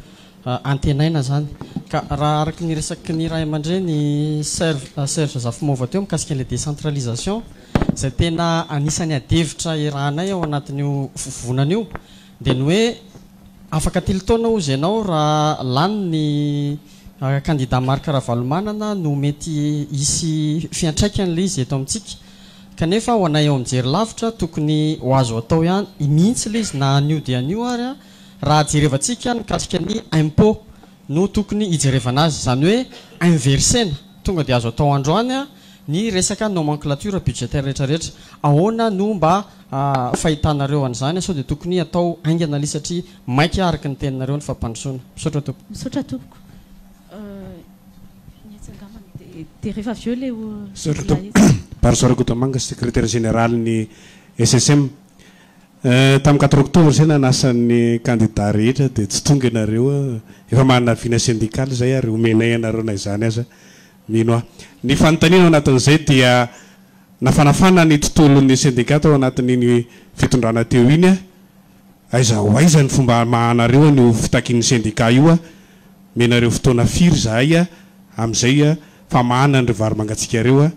antenaina zany. Ka raha araky ny resaky ny ray aman-dreny Serge Zafimova teo mikasika ilay décentralisation izay tena anisan'ny adevitra irahanay ao anatin'io vovonan'io dia ny hoe afaka telo taona ozy ianao raha lany ny candidat Marc Ravalomanana no mety hisy fiantraikan'ilay izy eto amintsika. Kanefa ho anay ao amin'jery lavitra tokony ho azo atao ihany mihitsy ilay izy na anio dia anio ary raha jerevantsika mikasika ny impôt no tokony hijerevana azy zany hoe inversena tonga dia azo atao androany ny resaka nomenclature budgétaire rehetrarehetra ahoana no mba fahitanareo an'izany sao dia tokony atao aingana li satria maika araka ny teninareo ny fampandrosoana. Misaotra tompoko.
Misaotra tompoko. Dia rehefa avy eo lay
Misaotra tompoko. Parsora Gotamanga, secrétaire général ny SSM. Tamin'ny 4 octobre zay nanasan'ny candidat rehetra dia tsy tonga ianareo efa manana vina syndicale zay ary omenay ianareo na izany aza mino ny fanontaniana ao anatin'izay dia nafanafana ny tontolon'ny syndicat ao anatin'iny fitondrana teo iny aiza ho aiza ny fomba mahanareo ny fitakin'ny syndicat io menareo fotoana firy zahay amin'izay fa mahana ny vary mangatsikareo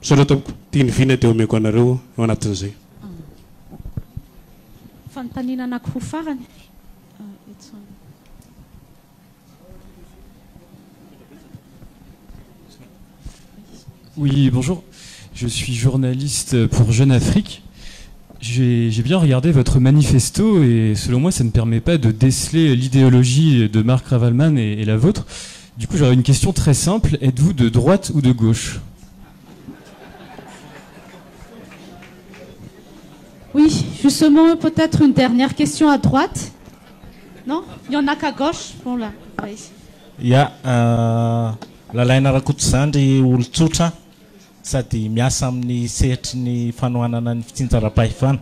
misaotra tompoko tia ny vina dia omeko anareo ao anatin'izay.
Fanontaniana anankiroa farany.
Oui, bonjour. Je suis journaliste pour Jeune Afrique. J'ai bien regardé votre manifesto et selon moi, ça ne permet pas de déceler l'idéologie de Marc Ravalman et la vôtre. Du coup, j'aurais une question très simple. Êtes-vous de droite ou de gauche ?
Oui, justement, peut-être une dernière question à droite. Non ? Il n'y en a qu'à gauche. Bon, là. Oui.
Lalaina Rakotozandry olon-tsotra sady miasa amin'ny sehitry ny fanohanana ny fitsinjaram-pahefana.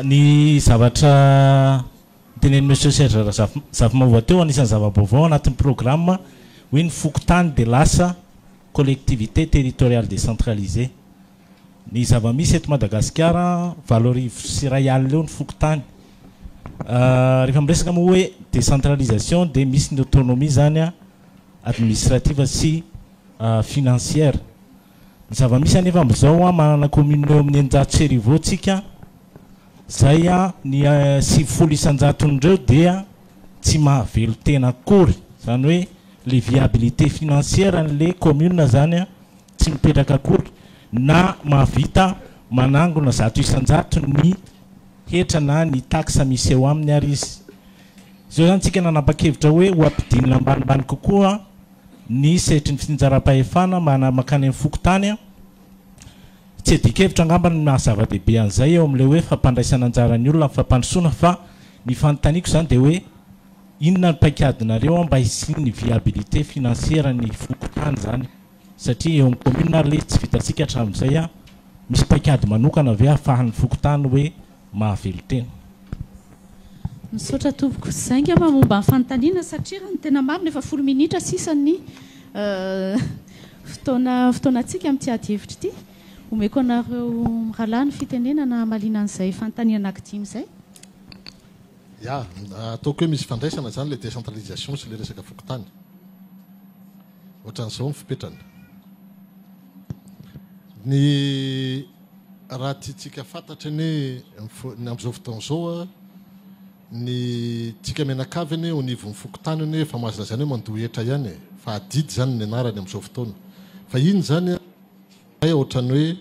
Ny zavatra tenen'i Monsieur Serge Zafimova teo anisan'ny zava-baovao anatin'ny programme hoe ny fokotany dia lasa collectivité territoriale décentralisée. Ny zava-misy eto Madagasikara valorivo sy ray alina eo ny fokotany. Rehefa miresaka moa hoe décentralisation dia misy ny autonomie zany administrative sy financière. Ny zava-misy anefa amin'izao manana commune eo amin'ny 900 tsika zay ny 700 dia tsy mahavelo tena akory, zany hoe le viabilité financière n'le commune zany a tsy mipetraka akory na mahavita manangona 100 ny hetra na ny taxe misy eo aminy ary izy. Zao zany tsika nanapa-kevitra hoe ho ampidinina ambanimbany kokoa ny setry ny finjaram-pahefana makany amin'ny fokotany a. Tsy adikevitra angamba ny mahazava-dehibe an'izay eo amin'le hoe fampandraisana anjarany olona fampandrosoana, fa ny fanontaniako zany dia hoe inona ny paikadinareo mba hisiny ny viabilité financière ny fokotany zany, satria eo amin'ny commune ary le tsy vitantsika hatramin'izay a misy paikady manokana ve ahafahan'ny fokotany hoe mahavelo tena.
Misaotra tompoko zaingy ama momba ny fanontaniana satria raha ny tena marina efa 10 minitra sisan'ny fotoanantsika amin'ity ady-hevitra ity. Omeko anareo mirahalahy ny fitenenana malina an'izay fanontaniana anankidimy izay.
Ya, ataoko hoe misy fandraisana zany le décentralisation sy le resaka fokotany. Ohatran'izao ny fipetrany. Ny raha tiatsika fantatra ny amin'izao fotoan'izao ny tsika menakaviny au niveau ny fokotany ny efa mahazo zany hoe mandohetra ihany fa adidy zany ny anarany amin'izao fotoana. Fa iny zany ohatrany hoe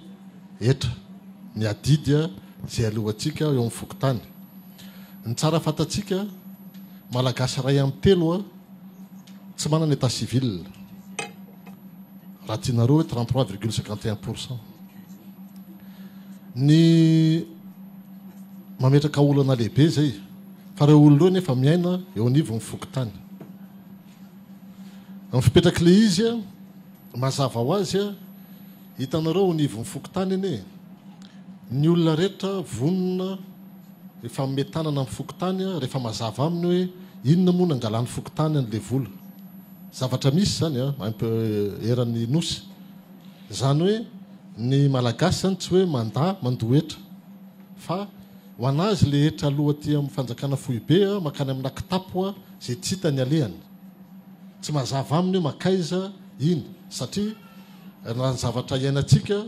etra ny adidy zay alohantsika eo amin'ny fokotany. Ny tsara fantatsika malagasy ray amin'ny telo tsy manana état civil. Raha tianareo hoe 33,51%. Ny mametraka olana lehibe zay fa reo olona nefa miaina eo anivon'ny fokotany. Amin'ny fipetraka le izy mazava ho azy hitanareo au niveau ny fokotany iny ny olona rehetra vonona efa metanana amin'ny fokotany rehefa mazava aminy hoe inona moa nangalany fokotany an'le vola. Zavatra misy zany eran'ny nosy zany hoe ny malagasy zany tsy hoe mandohetra fa ho anazy le hetra aloha aty amin'ny fanjakana foibe makany amina kitapo zay tsy hita ny alehany. Tsy mazava aminy hoe makaiza iny satria raha ny zavatra iainantsika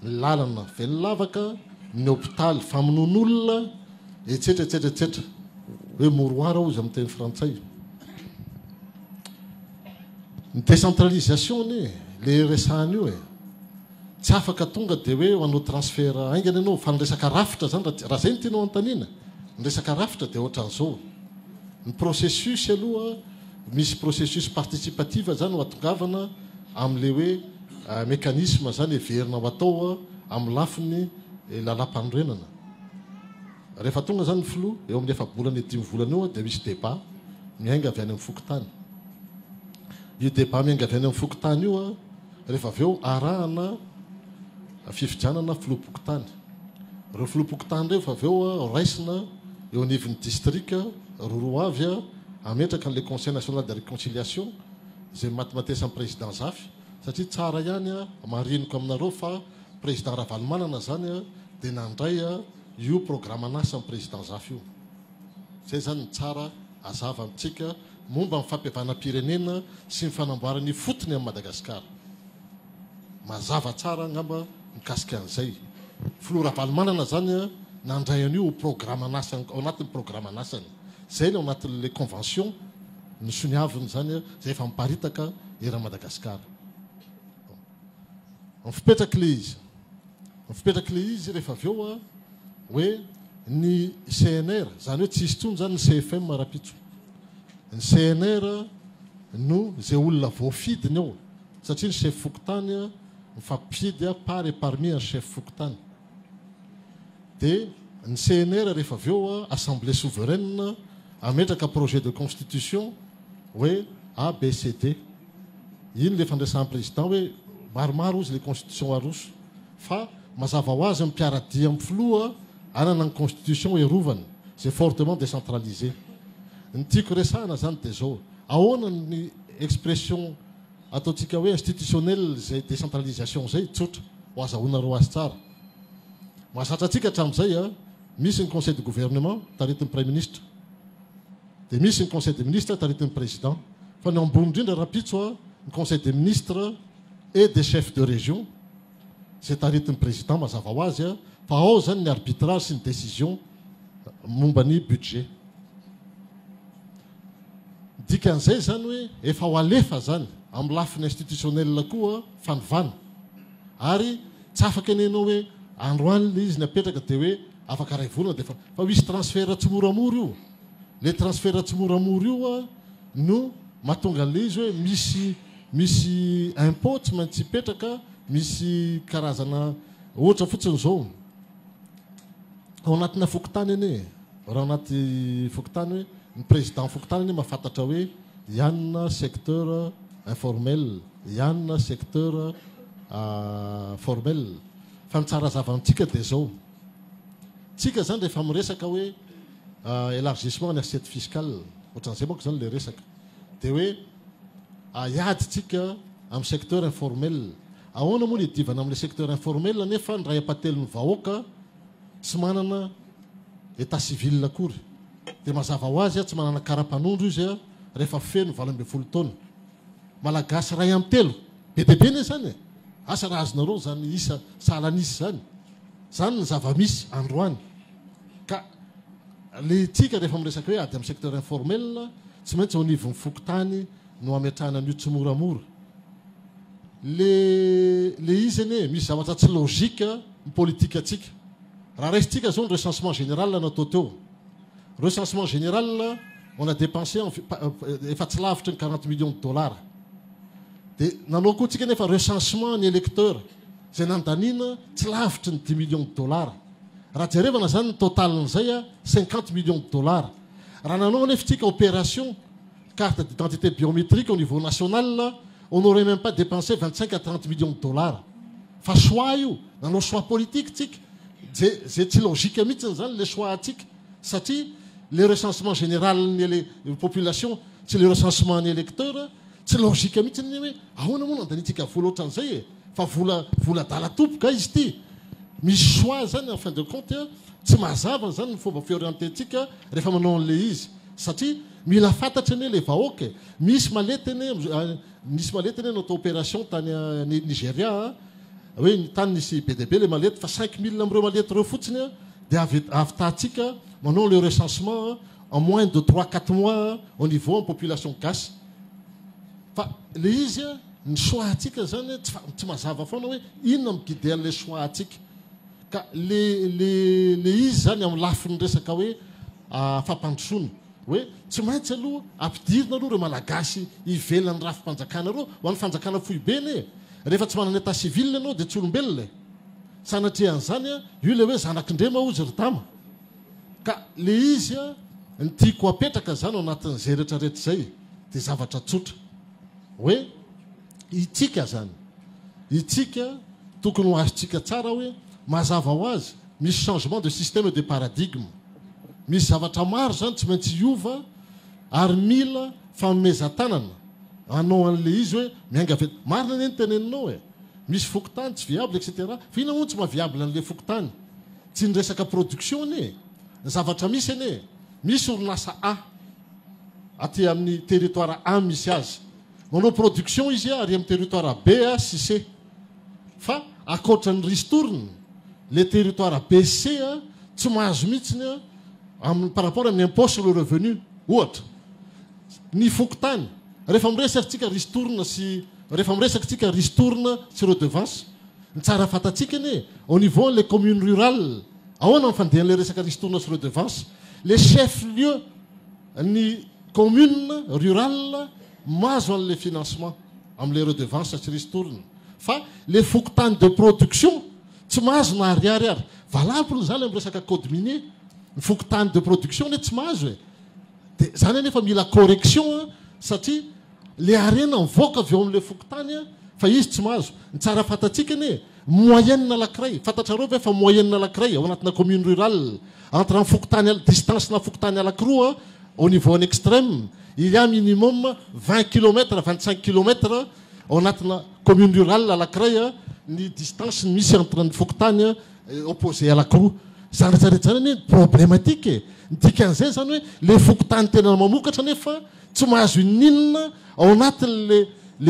ny lalana velolavaka ny hôpitaly famonon'olona etsetera hoe moroir ozy amin'ny teny frantsay. Ny décentralisation le resahany io tsy afaka tonga dia hoe hanao transfert aingana ianao fa ny resaka rafitra zany raha zay ny tianao antanina ny resaka rafitra dia ohatran'izao. Ny processus aloha misy processus participative zany ho atongavana amin'le hoe mécanisme zany everina ho atao amin'ny lafiny lalam-panorenana. Rehefa tonga zany ny filoha eo amin'ny 4 volana 5 volana eo dia misy débat miainga avy any amin'ny fokotany. Io débat miainga avy any amin'ny fokotany io rehefa avy eo arahana fifidianana filoha-pokotany. Reo filoha-pokotany reo fa avy eo raisina eo anivon'ny district roa avy ametraka an'le conseil national de réconciliation zay matematesan'ny président Zafy satria tsara ihany mariniko aminareo fa président Ravalomanana zany dia nandray io programme anasa amin'ny président Zafy io. Zay zany ny tsara azava amintsika momba ny fampiavanam-pirenena sy ny fanamboarany fotony amin'ny Madagasikara. Mazava tsara angamba mikasika an'izay. Filoha Ravalomanana zany nandray an'io ho programme anasa ao anatin'ny programme anasany. Zay ao anatin'le convention ny soniaviny zany zay efa miparitaka eran'ny Madagasikara. Mifipetraka le izy rehefa avy eo hoe ny CNR zany hoe tsy isy tsony zany ny CFM marapitso. Ny CNR no zay olona voafidiny ao satria ny chef fokotany mifampifidy par et parmi un chef fokotany. Dia ny CNR rehefa avy eo assemblée souveraine ametraka projet de constitution hoe ABCD. Iny le fandraisan'ny président hoe maromaro izy le constitution aroso fa mazava ho azy mipiaradia amin'ny filoha anana ny constitution erovany zay fortement décentralisé. Ny tiako resahana zany dia zao ahoana ny expression ataontsika hoe institutionnel zay décentralisation zay tsotra ho azahoanareo azy tsara. Mahazatra antsika hatramin'izay misy ny conseil de gouvernement taritin'ny premier ministre dia misy ny conseil des ministres taritin'ny président fa ny ambony indrindra rapitso ny conseil des ministres et des chefs de région zay taritin'ny président mazava ho azy fa ao zany ny arbitrage sy ny décision momba ny budget.
dikan'izay zany hoe efa ho alefa zany amin'ny lafiny institutionnel koa fanovana ary tsy afaka enenao hoe androany le izy ny apetraka dia hoe afaka ray volana dia fa misy transfert tsy moramora io le transfert tsy moramora io no mahatonga an'le izy hoe misy impôt tsy maintsy hipetraka misy karazana ohatra fotsiny zao ao anatina fokotany eny raha anaty fokotany hoe ny président fokotany eny mahafantatra hoe ianina secteur informel ianina secteur formel fa mitsara zavantsika dia zao tsika zany rehefa miresaka hoe élargissement ny assiette fiscale ohatran'izay manko zany le resaka dia hoe iady tsika amin'ny secteur informel ahoana moa ny idivana amin'le secteur informel nefa ny ray apatelon'ny vahoaka tsy manana état civil akory dia mazava ho azy tsy manana kara-panondro izy rehefa feno 20 taona malagasy ray amin'ny telo be debe ne zany asa raha azonareo zany isa salanisy zany ny zava-misy androany ka le tsika rehefa miresaka hoe ady amin'ny secteur informel tsy maintsy ao nivon'ny fokotany no ametrahana an'io tsy moramora le izy eny misy zavatra tsy logika ny politika atsika raha raisitsika zao ny recensement général natao teo recensement général on a dépensé efa tsy lavitra ny 40 millions de dollars dia nanao koa tsika nefa recensement ny électeur zay nandanina tsy lavitra ny 10 millions de dollars raha jerevana zany ny totalin'izay 50 millions de dollars raha nanao nefa tsika opération carte d'identité biométrique au niveau national on n'aurait même pas dépensé 25 à 30 millions de dollars fa choix io nanao choix politique tsika zay tsy logika mihitsiny zany le choix atsika satria le recensement général ny population tsy le recensement ny électeur tsy logika mihitsiny hoe ahoana moa nandanitsika vola ohatran'izay fa vola dala topoka izy ty misy choix zany en fin de compte tsy mazava zany ny fomba fioriententsika rehefa manao an'le izy satria mila fantatra eny le vahoaka misy malety eny natao opération tany Nigéria hoe ny tany nisy BDB le malety fa 5000 am'ireo malety reo fotsiny dia avy tahtsika manao le recensement en moins de 3-4 mois au niveau en population gasy fa le izy ny choix atsika zany tsy mazava foana hoe inona miguide an'le choix atsika ka le izy zany amin'ny lafiny resaka hoe fampandrosoana hoe tsy maintsy aloha ampidirina aloha reo malagasy ivelany raha fampanjakana reo ho an'ny fanjakana fohy be ne rehefa tsy manana état civil anao dia tsy olombelona sanatrian'izany io le hoe zanak'indrema ozy rytama ka le izy ny tiako apetraka zany ao anatin'izay rehetrarehetra zay dia zavatra tsotra hoe itsika zany itsika tokony ho azotsika tsara hoe mazava ho azy misy changement de système de paradigme misy zavatra maro zany tsy maintsy iova ary mila famezan-tanana anao an'le izy hoe miainga vet marina ane ny teneninao misy fokotany tsy viable etc fa ina moa tsy mahaviable an'le fokotany tsy ny resaka production ane ny zavatra misy ane misy orinasa A aty amin'ny territoire A misy azy manao production izy ary amin'ny territoire B sy C fa akoatra ny ristourne le territoire B C tsy mahazo mihitsiny par rapport amin'ny impôt sur le revenu ohatra ny fokotany rehefa miresakytsika ristourne sy rehefa miresaka tsika ristourne sy redevance ny tsara fantatsika ane au niveau les communes rurales ahoana mifandehan'le resaka ristourne sy redevance les chef lieu ny commune rurale mazo an'le financement amin'le redevance sy ristourne fa le fokotany de production tsy mahazo na ariary ary valable zany amin'ny resaka code minier ny fokotany de production ne tsy mahazo dia zany anefa mila correction satria le arena mivoaka avy eo amin'le fokotany fa izy tsy mahazo ny tsara fantatsika ane moyenne lakiray fantatrareo ve fa moyenne lakiray ao anatina commune rurale entre amin'ny fokotany distance na fokotany alakiroa au niveau en extrême il y a minimum 20 km 25 km ao anatina commune rurale alakiray ny distance misy entre ny fokotany opposé alakiroa zany rehetrarehetra zany ane problématique dikan'izay zany hoe le fokotany tena mamokatra nefa tsy mahazo ininona ao anatin'le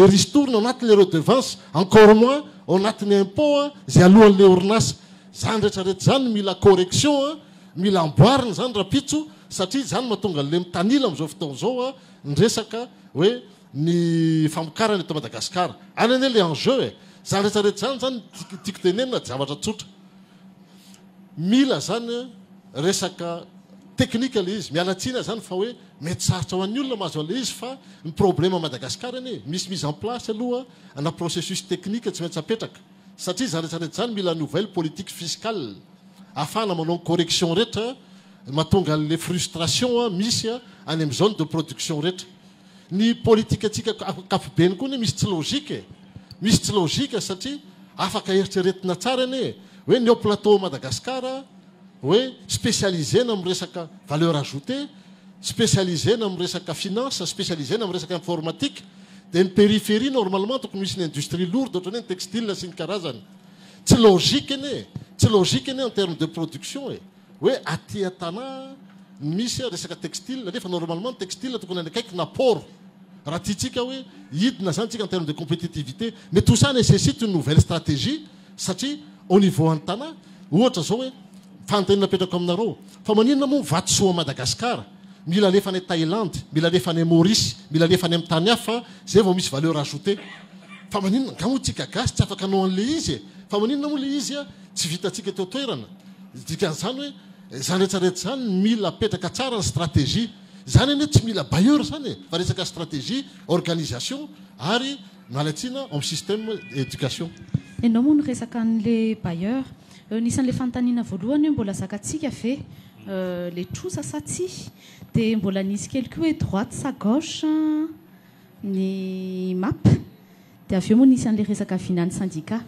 ristourne ao anatin'le redevance encore moins ao anatin'ny impôt zay alohan'le orinasa zany rehetrarehetra zany mila correction mila amboarina zany rapitso satria zany mahatonga le mitanila amin'izao fotoana zao a ny resaka hoe ny famokarana eto Madagasikara any ane le enjeu e zany rehetrarehetra zany tiako tenenina zavatra tsotra mila zany resaka teknika le izy mialatsina zany fa hoe mety sarotra ho an'ny olona mahazo le izy fa ny problème Madagasikara anie misy mise en place aloha ana processus technique tsy maintsy apetraka satria zany rehetrarehetra zany mila nouvelle politique fiscale afana manao correction rehetra mahatonga le frustration misy any amin'ny zone de production rehetra ny politique atsika kapobeny koa misy tsy logique satria afaka eritreretina tsara ane hoe ny au plateau Madagasikara hoe spécialisé na amin'ny resaka valeur ajoutée spécialisé na amin'ny resaka finance spécialisé na amin'ny resaka informatique dia ny périphérie normalement tokony misy ny industrie lourde ohatrany ny textile sy ny karazany tsy logique ane en termes de production hoe aty atana misy resaka textile nefa normalement textile tokony akaiky naporo raha tiatsika hoe hidina zany tsika en termes de compétitivité mais tout ça nécessite une nouvelle stratégie satria au niveau antana ohatra zao hoe fantanina petrako aminareo fa maninona moa vatosoa Madagasikara mila alefa any Thaïlande mila alefa any Maurice mila alefa any amin'ny tany hafa zay vao misy valeur ajoutée fa maninona gamotsika gasy tsy afaka anao an'le izy fa maninona moa le izy tsy vitatsika teo toerana dikan'izany hoe zany rehetrarehetra zany mila petraka tsara ny stratégie zany ane tsy mila bailleur zany fa resaka stratégie organisation ary malatsina amin'ny système éducation
enao moa no resaka an'le bailleur nisan'le fanontaniana voalohany hoe mbola zakatsika ve le trosa sa tsy dia mbola nisy kely koa hoe droite sa gauche ny map dia avy eo moa nisy an'le resaka finance syndicat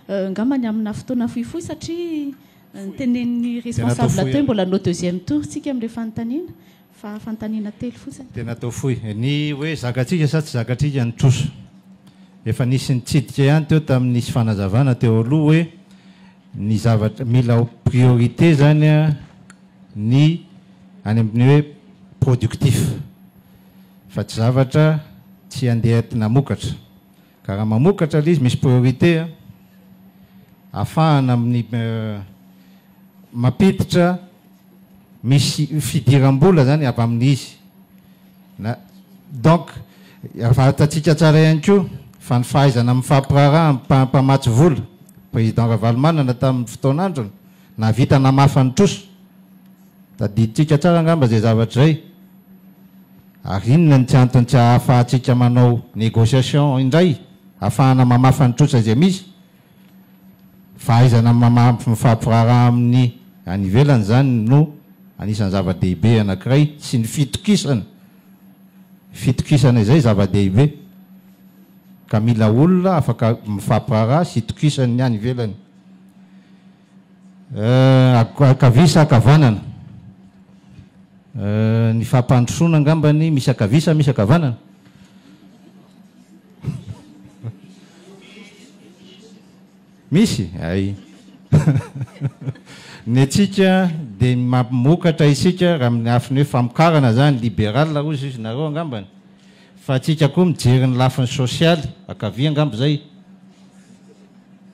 ngambany amina fotoana fohifohy satria nytenen'ny responsable teo mbola no deuxième tour tsika amin'le fanontaniana fa fanontaniana telo fotsiny
tena atao fohy ny hoe zakatsika sa tsy zakatsika ny trosa efa nisy nitsidika ihany teo tamin'nisy fanazavana teo aloha hoe ny zavatra mila priorité zany ny any amin'ny hoe productif fa tsy zavatra tsy andeha namokatra ka raha mamokatra le izy misy priorité afahana amin'ny mampiditra misy fidiram-bola zany avy amin'izy donc afatatsika tsara ihany koa fa ny fahaizana amin'ny fampiraharaha mpamatsy vola président Ravalomanana tamin'ny fotoan'androny na vita namafa ny trosa tadiditsika tsara angamba zay zavatra zay ary inona ny tsy antony tsy ahafahantsika manao négociation indray ahafahana mamafa ny trosa zay misy fahaizana mifampiraharaha amin'ny any ivelany zany no anisan'ny zava-dehibe anankiray sy ny fitokisana izay zava-dehibe ka mila olona afaka mifampiraharaha sy tokisany ny any ivelany akavisa akavanana ny fampandrosoana angambany misy akavisa misy akavanana misy ay ny atsika dia mamokatra isika raha amin'ny afiny hoe famokarana zany libéral ozy izy nareo angambany fa atsika koa mijery ny lafiny sosialy akavia angamba zay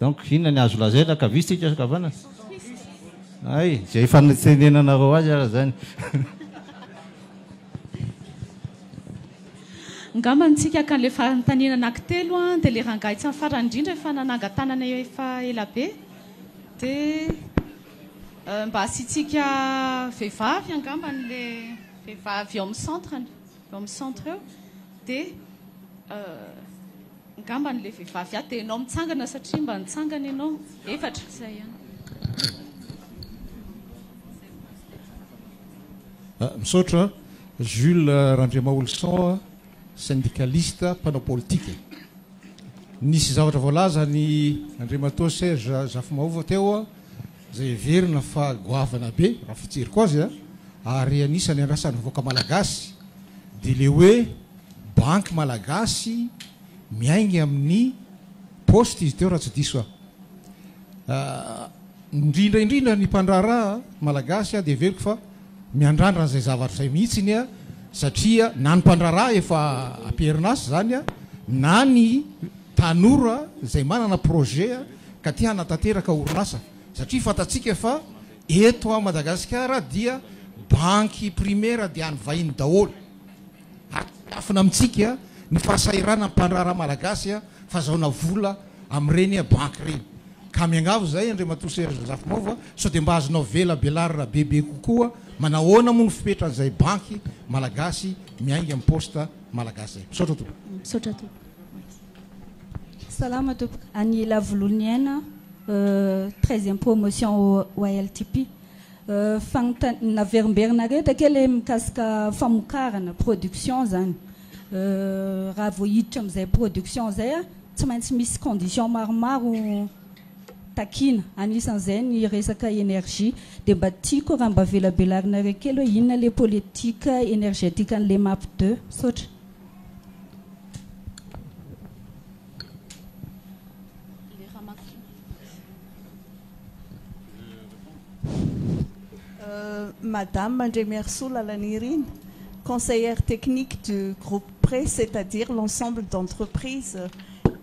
donc inona ny azo lazay akavia tsika akavanana ay zay fanitenenanareo azy ara zany
ngambanytsika kan'le fanontaniana anankitelo dia le rangahy tsy farany indrindra efa nanangatanana efa ela be dia mba asitsika vehivavy angamban'le vehivavy eo amin'ny centre eo dia ngamban'le vehivavy dia enao mitsangana satria mba nitsangana ianao efatra zay ihany
misaotra Jules Randriamaolson syndicaliste mpanao politique nisy zavatra voalaza ny Andriamato Serge Zafimahova teo zay verina fa goavana be raha fijeriko azy ary anisany andrasan'ny voaka malagasy dia le hoe banky malagasy miaingy amin'ny poste izy teo raha tsy diso indrindraindrindra ny mpandraraha malagasy dia veriko fa miandrandrana zay zavatra zay mihitsiny satria na ny mpandraraha efa amperinasy zany na ny tanora zay manana projet ka tia hanatanteraka orinasa satria fatatsika fa eto a Madagasikara dia banky primaire dia any vahiny daholo afina amitsika ny fahasairana mpandrara malagasy fahazaona vola am'ireny banky reny ka miangavo zay Andriamatoa Serge Zafmaova sao dia mba azonao vela belarina bebe kokoa manahoana moa ny fipetran'izay banky malagasy miaingy amin'ny poste malagasy zay misaotra tompoko.
Misaotra tompoko.
Salama tompoko. Aniela Voloniana, 13e promotion au LTP. Naverimberina rehetra kely mikasika famokarana production zany raha voahiditra amin'izay production zay tsy maintsy misy condition maromaro takina anisan'izay ny resaka énergie dia mba tiako raha mba velabelarina kely hoe inona le politika énergétique an'le MAP 2 saotra.
Madame Andremerso Lalanirine, conseillère technique du groupe Pré, c'est-à-dire l'ensemble d'entreprises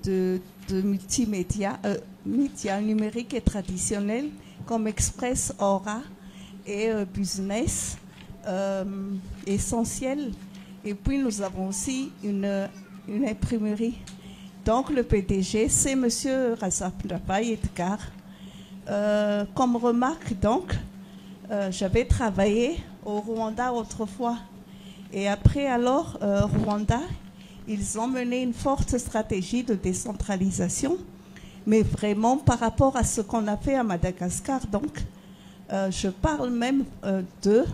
de multimédia, médias numériques et traditionnels comme Express, Aura et Business, essentiel. Et puis nous avons aussi une imprimerie. Donc le PDG, c'est Monsieur Razapndrapai Edgar. Comme remarque donc, j'avais travaillé au Rwanda autrefois. Et après alors, Rwanda, ils ont mené une forte stratégie de décentralisation, mais vraiment par rapport à ce qu'on a fait à Madagascar. Donc, je parle même de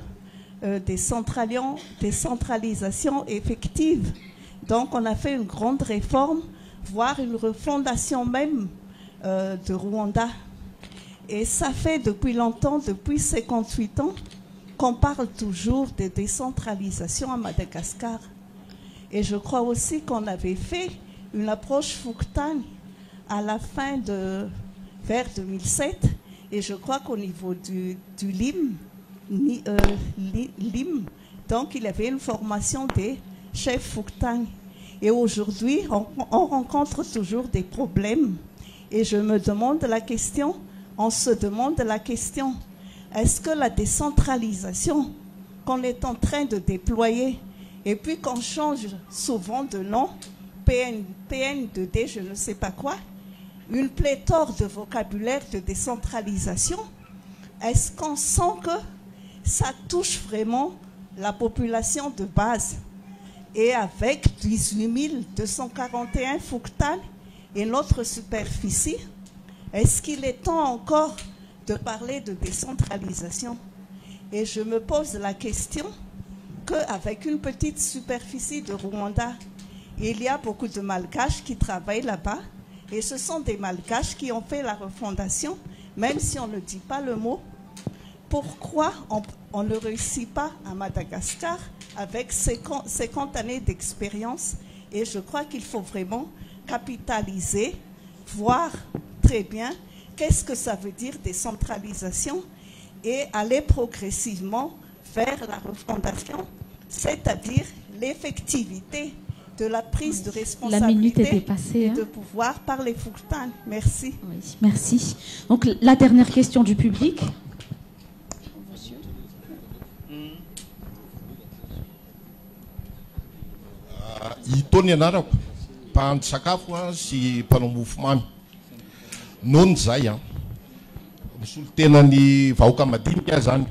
décentralisation effective. Donc, on a fait une grande réforme, voire une refondation même de Rwanda. Et ça fait depuis longtemps, depuis 58 ans, qu'on parle toujours de décentralisation à Madagascar. Et je crois aussi qu'on avait fait une approche Fouktane à la fin vers 2007. Et je crois qu'au niveau du LIM, donc il y avait une formation des chefs Fouktane. Et aujourd'hui, on rencontre toujours des problèmes. Et je me demande la question, on se demande la question, est-ce que la décentralisation qu'on est en train de déployer, et puis qu'on change souvent de nom, PN2D, je ne sais pas quoi, une pléthore de vocabulaire de décentralisation, est-ce qu'on sent que ça touche vraiment la population de base? Et avec 18 241 Fouktane et notre superficie, est-ce qu'il est temps encore de parler de décentralisation? Et je me pose la question qu'avec une petite superficie de Rwanda, il y a beaucoup de Malgaches qui travaillent là-bas, et ce sont des Malgaches qui ont fait la refondation, même si on ne dit pas le mot. Pourquoi on ne réussit pas à Madagascar avec 50 années d'expérience? Et je crois qu'il faut vraiment capitaliser, voir très bien qu'est-ce que ça veut dire décentralisation et aller progressivement vers la refondation, c'est-à-dire l'effectivité de la prise de responsabilité.
La minute est dépassée,
et de pouvoir par les Fouktane. Merci.
Oui, merci. Donc la dernière question du public.
Itony anarako mpahandro sakafo sy mpanao mofomamy nohony zay misolo tena ny vahoaka madinika zany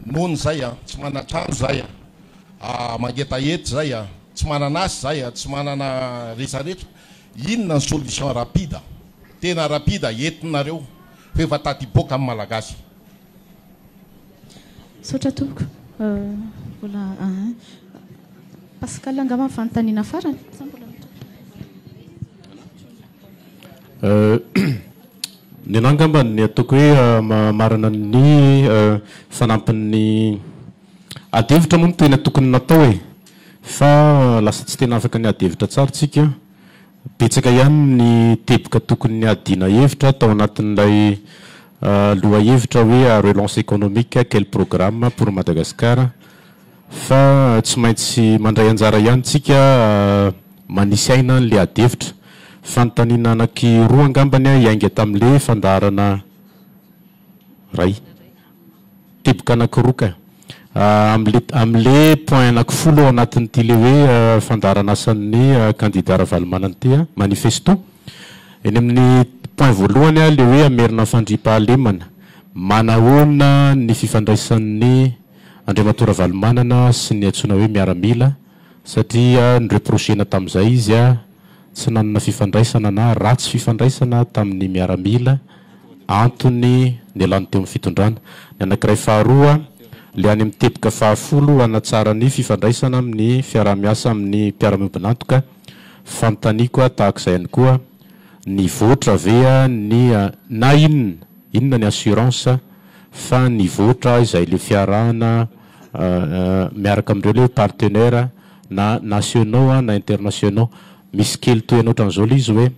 nohony zay tsy manatrano zay mangetahety zay tsy mananasy zay tsy manana rehetrarehetra inona ny solution rapide tena rapide entinareo fa efa tady boka amin'ny malagasy.
Saotra tompoko vola Pascal angamba fanontaniana farany.
Ny anangamba ny ataoko hoe marana ny fanampin'ny adevitra moa no tena tokony natao e fa lasa tsy tena afaka ny adevitra tsara tsika betsaka ihany ny teboka tokony ny adina hevitra tao anatin'ilay loha hevitra hoe relance économique quel programme pour Madagascar fa tsy maintsy mandray anjara ihany tsika manisy aina n'le adevitra fanontaniana anakiroa angambany iainga tamin'le fandarana ray teboka anakiroa ka am'le point anankifolo anatin'ity le hoe fandarana asan'ny candidat Ravalomanana ty manifesto eny amin'ny point voalohany le hoe amerina fandriampahalemana manahoana ny fifandraisan'ny Andriamatoa Ravalomanana sy ny antsoina hoe miaramila satria nyreprochena tamin'izay izy tsy nanana fifandraisana na ratsy fifandraisana tamin'ny miaramila antony ny alany teo amin'ny fitondrana. Ny anankiray faharoa le any amin'ny teboka fahafolo anatsara ny fifandraisana amin'ny fiaramiasa amin'ny mpiara-miombinantoka fanontaniako tahak'izay ihany koa ny voatra ve ny na inona ny assurance fa ny voatra izay le fiarahana miaraka amin'ireo le partenaire na nationaux na internationaux misy kely toy ohatran'izao le izy hoe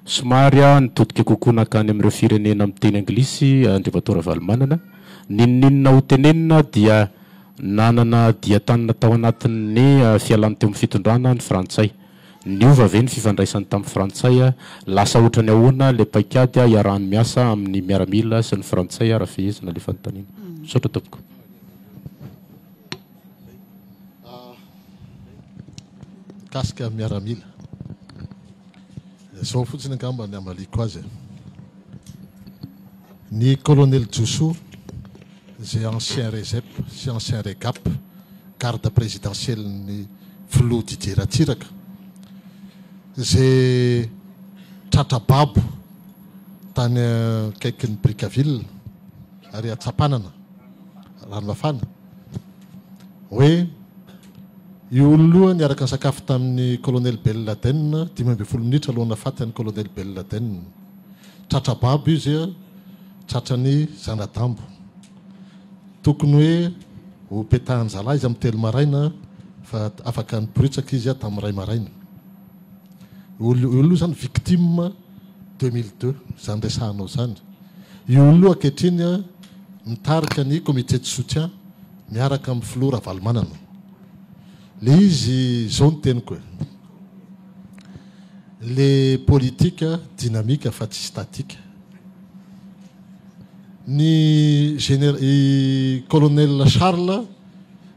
somary nitodika kokoa nakany amin'ireo firenena amin'ny teny anglisy Andriamatoa Ravalomanana ninninona ho tenenina dia nanana diatanina tao anatin'ny fialany teo amin'ny fitondrana ny frantsay niova ve ny fifandraisany tamin'ny frantsay lasa ohatrany ahoana le paikady iarahany miasa amin'ny miaramila sy ny frantsay raha fehezina le fanontaniana sotra tompoko.
Kasika miaramila zao fotsiny angamba ny amaliko azy ny colonel Djosso zay ancien RESEP sy ancien REGAP garde présidentielle ny filoha Didier Ratsiraka zay tratra babo tany akaikin'ny Brickaville ary Atsapanana Ranomafana hoe io oloha niaraka ny sakafo tamin'ny colonel Ben Laden 12 minitra alohana faty ny colonel Ben Laden tratra babo izy tratrany zanadambo tokony hoe ho petahanjala izy amin'ny telo maraina fa afaka niporitsaka izy tamin'ny ray maraina olo zany victime 2002 zany resahanao zany io olo akehitriny mitarika ny comité de soutien miaraka amin'ny filoha Ravalomanana le izy zao ny teniko le politique dynamique fa tsy statique ny colonel Charles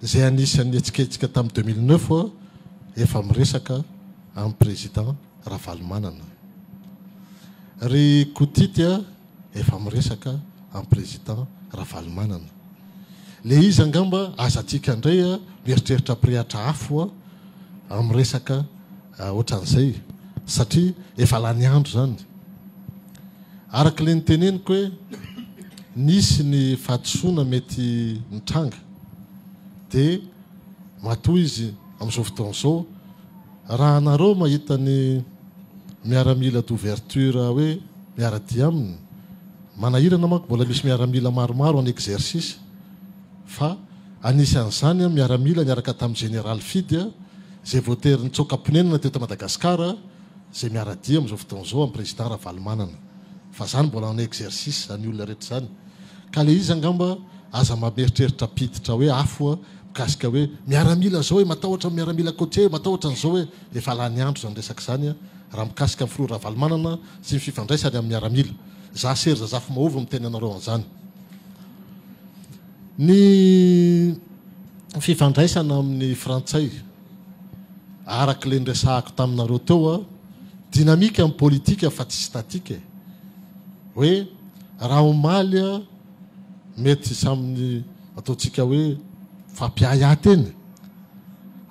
zay anisan'ny etsiketsika tamin'ny 2009 efa miresaka amin'ny président Ravalomanana ry Kotity efa miresaka amin'ny président Ravalomanana le izy angamba azatsika indray mieritreritra prihatra afo amin'ny resaka ohatran'izay satria efa lany andro zany araka le niteneniko hoe nisy ny fahadisoana mety mitranga dia matoa izy amin'izao fotoana izao raha anareo mahita ny miaramila d'ouverture hoe miaradia aminy manahirana manko mbola misy miaramila maromaro any exercice fa anisan'izany miaramila niaraka tamin'ny général Fidy zay voatery nitsoka-ponenana teto Madagasikara zay miaradia amin'izao fotoana izao amin'ny président Ravalomanana fa zany mbola any exercice zany olona rehetra zany ka le izy angamba aza mameritreritra piditra hoe afo mikasika hoe miaramila zao hoe matahotra miaramila côté matahotra n'izao hoe efa lany andro zany resaka zany raha mikasika amin'ny filoha Ravalomanana sy ny fifandraisany amin'ny miaramila za sery zazafo maova miteny anareo an'izany ny fifandraisana amin'ny frantsay araka le nresahako taminareo teo dynamique amin'ny politique fa tsy statique hoe raha omaly mety saminy ataontsika hoe fampiaya teny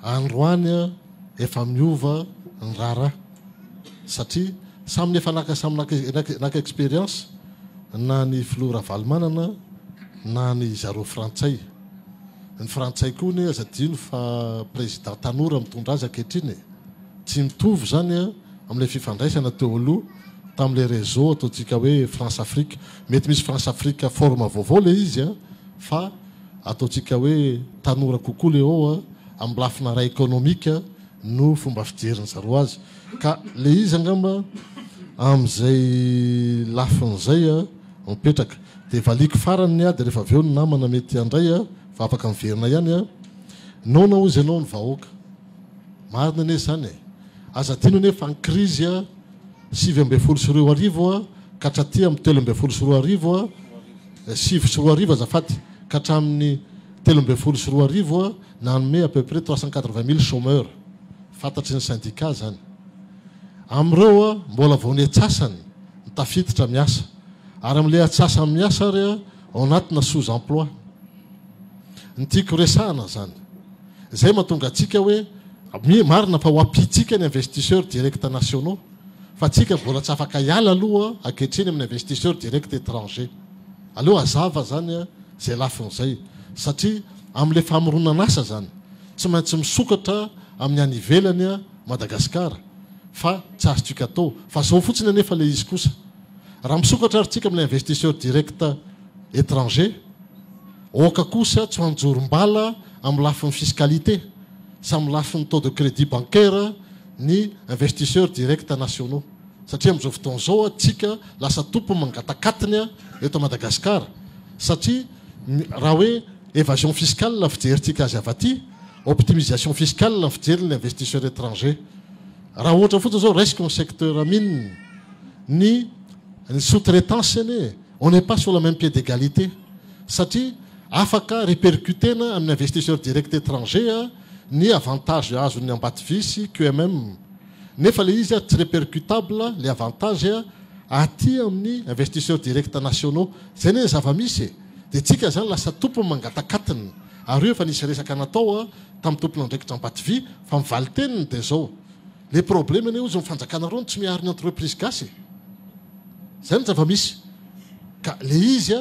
androany efa miova ny rara satria saminy efa naka expérience na ny filoha Ravalomanana na ny zareo frantsay ny frantsay koa ny azadino fa président Tanora mitondra azy ankehitriny tsy mitovy zany amin'ilay fifandraisana teo aloha tamin'ilay réseau ataontsika hoe France Afrique mety misy France Afrique forme vaovao le izy fa ataontsika hoe tanora kokoa le ao amin'ny lafina ray économique no fomba fijeriny zareo azy ka le izy angamba amin'izay lafin'izay mipetraka dia valiko farany dia rehefa avy eo ny namana mety andray fa afaka miverina ihany naona ozy ianao ny vahoaka marina ane zany azadino ane fa ny crise 7 ka hatraty amin'ny 3 sy 4 azafady ka hatramin'ny
3 sy 4 arivo nanome à peu près 380 000 chômeurs fantatry ny syndicat zany amreo mbola vao ny atsasany tafiditra miasa ary am'le atsasany miasa ary ao anatina sous emploi ny tiako resahana zany zay mahatonga atsika hoe marina fa ho ampitsika ny investisseurs directs nationaux fa tsika mbola tsy afaka hiala aloha akehitriny amin'ny investisseurs directs étrangers aleo azava zany zay lafin'izay satria am'le famoronana asa zany tsy maintsy misokatra amin'ny any ivelany Madagasikara fa tsy azotsika atao fa zao fotsiny anefa le izy kosa raha misokatra ary tsika amin'ny investisseurs directs étrangers oka kosa tsy manjorom-bala amin'ny lafin'ny fiscalité sy amin'ny lafin'ny taux de crédit bancaire ny investisseurs directs nationaux satria amin'izao fotoana zao tsika lasa tompo mangatakatiny eto Madagasikara satria raha hoe évasion fiscale la fijeritsika azy avy aty optimisation fiscale la fijery l'investisseur étranger raha ohatra fotsiny zao resaka ny secteur mine ny sous-traitance on n'est pas sur le même pied d'égalité satria afaka répercutena amin'ny investisseur direct étranger ny avantage azony ambaty visy QMM nefa le izy tsy répercutable les avantages aty amin'ny investisseurs directs nationaux zay ny zava-misy dia tsika zany lasa tompo mangatakatiny ary eo efa nisy resaka natao tamin'ny tompona andraikitra ambaty vy fa mivaly teniny dia zao le problème ane ozy mifanjakana rony tsy miary ny entreprise gasy zay ny zava-misy ka le izy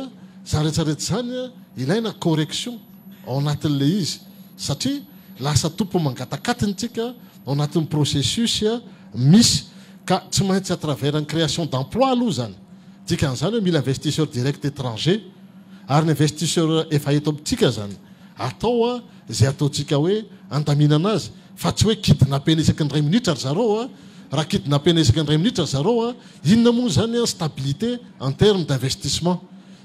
zaretsaretra zany ilaina correction ao anatin'le izy satria lasa tompo mangatakatiny tsika ao anatin'ny processus misy ka tsy maintsy à travers une création d'emploi aloha zany dikan'izany hoe mila investisseur direct étranger ary ny investisseur efa eto amintsika zany atao zay ataontsika hoe andaminana azy fa tsy hoe kidnappena isaky ny 2 minitra ry zareo raha kidnappena isaky ny 2 minitra ry zareo inona moa zany stabilité en termes d'investissement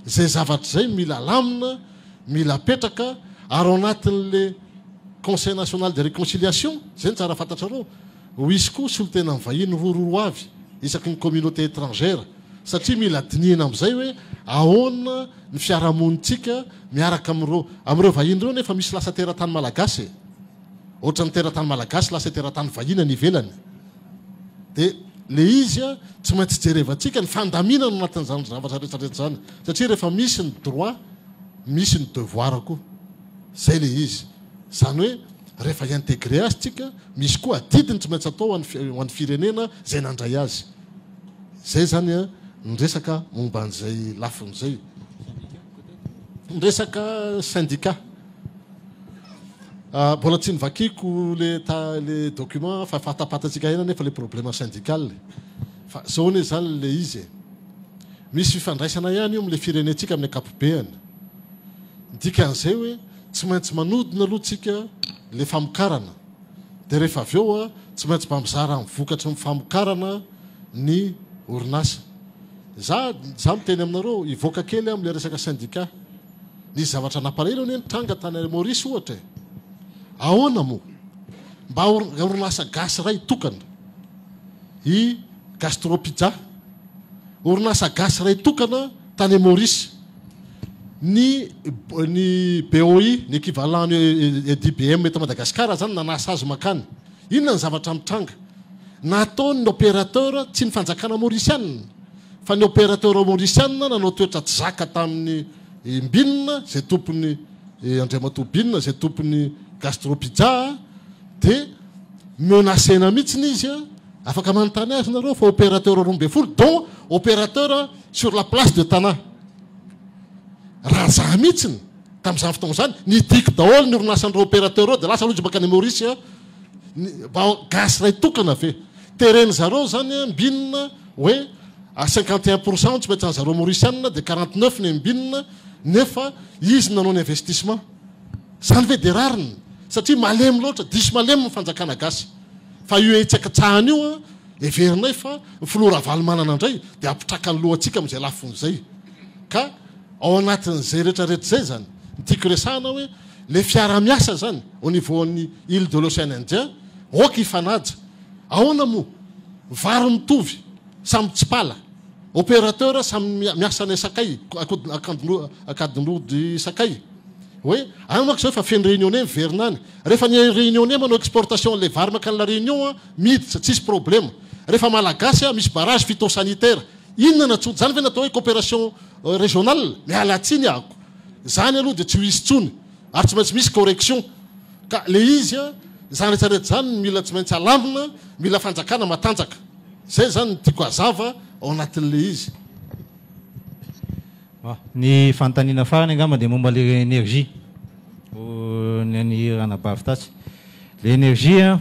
zay zavatra zay mila lamina mila petraka ary ao anatin'le conseil national de réconciliation zay ny tsara fantatrareo ho izy koa solotena ny vahiny roroa avy isaky ny communauté étrangère satria mila dinihana amin'izay hoe ahoana ny fiarahamonitsika miaraka am'ireo vahiny reo nefa misy lasa teratany malagasy ohatra ny teratany malagasy lasa teratany vahiny any ivelany dia le izy tsy maintsy jerevantsika ny fandaminana anatin'izany zavatra rehetrarehetra zany satria rehefa misy ny droit misy ny devoir koa zay le izy zany hoe rehefa intégré azy tsika misy koa adidiny tsy maintsy atao ho an'ny firenena zay nandray azy zay zany ny resaka momba an'izay lafin'izay ny resaka syndicat mbola tsy nivakiko le document fa fatapatatsika ena nefa le problème syndical fa zao ne zany le izy misy fifandraisana ihany io am'le firenetsika amin'ny akapobeany dikan'izay hoe tsy maintsy manodina aloha tsika le famokarana dia rehefa avy eo tsy maintsy mba mizara mivokatry ny famokarana ny orinasa za miteny aminareo ivoaka kely am'le resaka syndicat nisy zavatra napalahelo ane nitranga tany Maurice ohatra ahoana moa mba orinasa gasy ray tokana i Gastropizza orinasa gasy ray tokana tany Maurice ny BOI ny équivalent d'IBM eto Madagasikara zany nanasa azy makany inona ny zavatra mitranga nataony opérateur tsy ny fanjakana mauricianina fa ny opérateur mauricianina nanao toetra tsy zaka tamin'ny mbinina zay tompony Andriamatobinina zay tompony Gastropizza dia menacena mihitsiny izy afaka manontany azy nareo fa opérateur 12 dont opérateur sur la place de Tana raha za mihitsiny tamin'izany fotoana zany nidiky daholo ny orinasan'ireo opérateur eo dia lasa aloha baka ny Maurice gasy ray tokana ve tereny zareo zany mbinina hoe à 51% tsy maintsy zareo mauricianina dia 49 ny mbinina nefa izy nanao ny investissement zany ve dia rariny satria malemy loatra diso malemy ny fanjakana gasy fa io etsakatsahany io everinay fa filora valymanana indray dia ampitraka ny lohantsika amin'izay lafin'izay ka ao anatin'izay rehetrarehetra zay zany nitiako resahana hoe le fiara-miasa zany au niveau ny île de l'Océan Indien oka ifanaja ahoana moa vary mitovy samy tsipala opérateur samy miasa ny sakay akadin'ody sakay hoe any manko zao efa feny réunionnais miverina any rehefa ny réunionnais manao exportation le vary makany la réunion miditra tsisy problème rehefa malagasy misy barrage phytosanitaire inona natsony zany ve natao hoe coopération régionale miala tsiny ako zany aloha de tsy ho izy tsony ary tsy maintsy misy correction ka le izy zany rehetrarehetra zany mila tsy maintsy alamina mila fanjakana matanjaka zay zany tiako hazava ao anatin'le izy
ny fanontaniana farany angamba dia momba le énergie ny ranabavitasy le énergie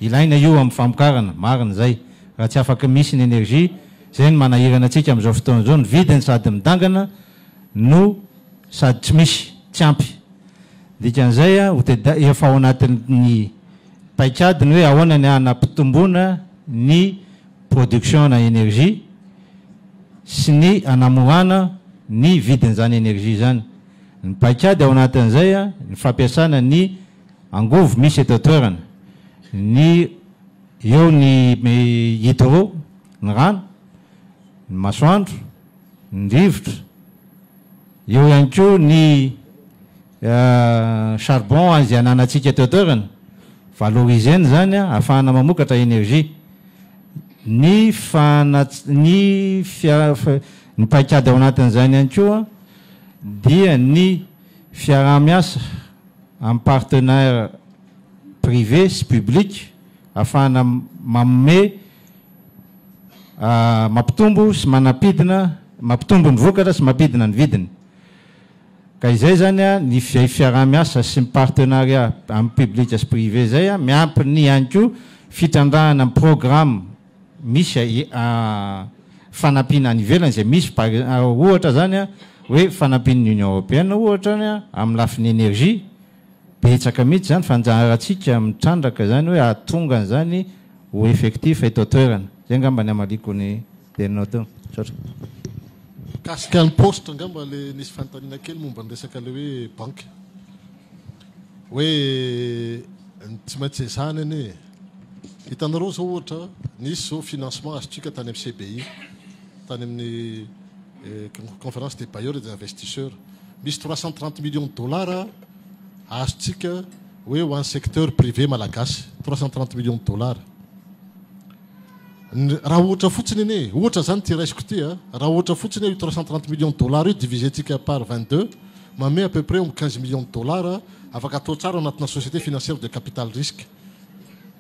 ilaina io amin'ny famokarana marina zay raha tsy afaka misy ny énergie zay ny manahirana atsika amin'izao fotoana zao ny vidiny sady midangana no sady tsy misy tsy ampy dikan'izay efa ao anatin'ny paikadiny hoe ahoana ny anampitomboana ny production na énergie sy ny anamorana ny vidin'izany énergie zany ny paikady ao anatin'izay ny fampiasana ny angovo misy eto toerana ny eo ny hydro ny rano ny masoandro ny rivotra eo ihany koa ny charbon azy ananatsika eto toerana valoriseny zany ahafahana mamokatra énergie ny ny paikady ao anatin'izany ihany koa dia ny fiaraha-miasa amin'ny partenaire privé sy public ahafahana manome mampitombo sy manapidina mampitombo ny vokatra sy mampidina ny vidiny ka izay zany ny fiaraha-miasa sy ny partenariat amin'ny public sy privé zay miampy ny ihany koa fitrandrahana amin'ny programme misy fanampiana any ivelany zay misy ohatra zany hoe fanampian'ny union européenne ohatra ny amin'ny lafiny énergie betsaka mihitsy zany fanjaratsika mitrandraka zany hoe ahatonga zany ho effectif eto toerana zay angamba ny amaliko ny terinao teo
kasika ny poste angamba le nisy fanontaniana kely momba ny resaka le hoe banque hoe tsy maintsy zany anie hitanareo zao ohatra nisy zao financement azotsika tany amin'ny CBI tany amin'ny conférence des bailleurs et des investisseurs misy 330 millions de dollars azotsika hoe ho an'ny secteur privé malagasy 330 millions de dollars raha ohatra fotsiny anie ohatra zany ty raisiko ty raha ohatra fotsiny io 330 millions de dollars io divisetsika par 22 mamay à peu près 15 millions de dollars afaka atao tsara anatina société financière de capital risque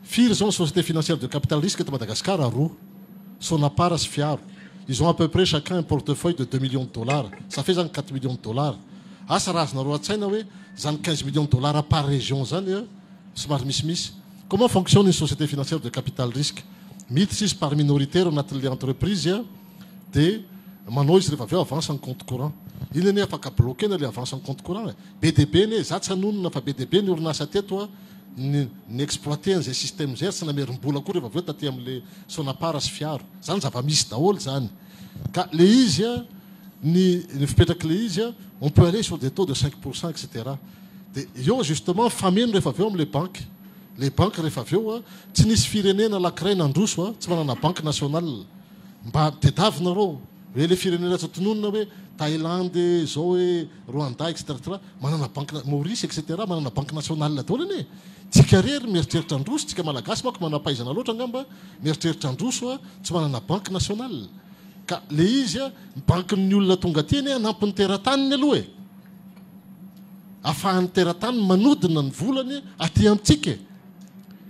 firy zao société financière de capital risque eto Madagascar roa Sonapar sy Fiaro ils ont à peu près chacun un portefeuille de 2 millions de dollars ça fait zany 4 millions de dollars asa raha azonareo an-tsaina hoe zany 15 millions de dollars par région zany somary misimisy comment fonctionne une société financière de capital risque miditra izy par minoritaire anatin'le entreprise dia manao izy rehefa avy eo avance en compte courant iny anie afaka bloquena le avance en compte courant BDB anie za tsy hanonona fa BDB ny orinasa teto ny exploité an'izay système zay tsy namerim-bola koa rehefa avy eo taty amin'le Sonapar sy Fiaro zany zava-misy daholo zany ka le izy ny fipetraky le izy on peut aller sur des taux de 5% etc dia eo justement fameno rehefa avy eo amin'le banque les banques rehefa avy eo tsy nisy firenena lakiray nandroso tsy manana banque nationale mba tediavinareo hoe le firenena tsy tononona hoe Thaïlande zao hoe Rwanda etc manana banque Maurice etc manana banque nationale daholo anie tsika rery mieritreritra androso tsika malagasy manko manampahaizana loatra angamba mieritreritra androso tsy manana banque nationale ka le izy banque-ny olona tonga aty anie nampiny teratany aloha ahafahan'ny teratany manodina ny volany aty amintsika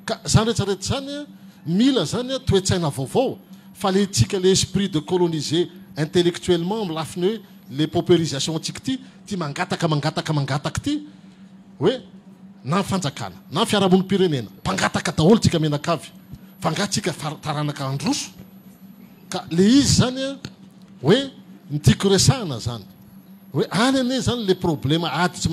ka zany rehetrarehetra zany mila zany toetsaina vaovao fa le tsika le esprit de coloniser intellectuellement amin'ny lafiny hoe les paupérisation antsika ty mangataka ty hoe na fanjakana na fiarahamonim-pirenena mpangataka daholo tsika menakavy fa ngatsika taranaka androso ka le izy zany hoe nitiako resahana zany hoe any anie zany le problème ady tsy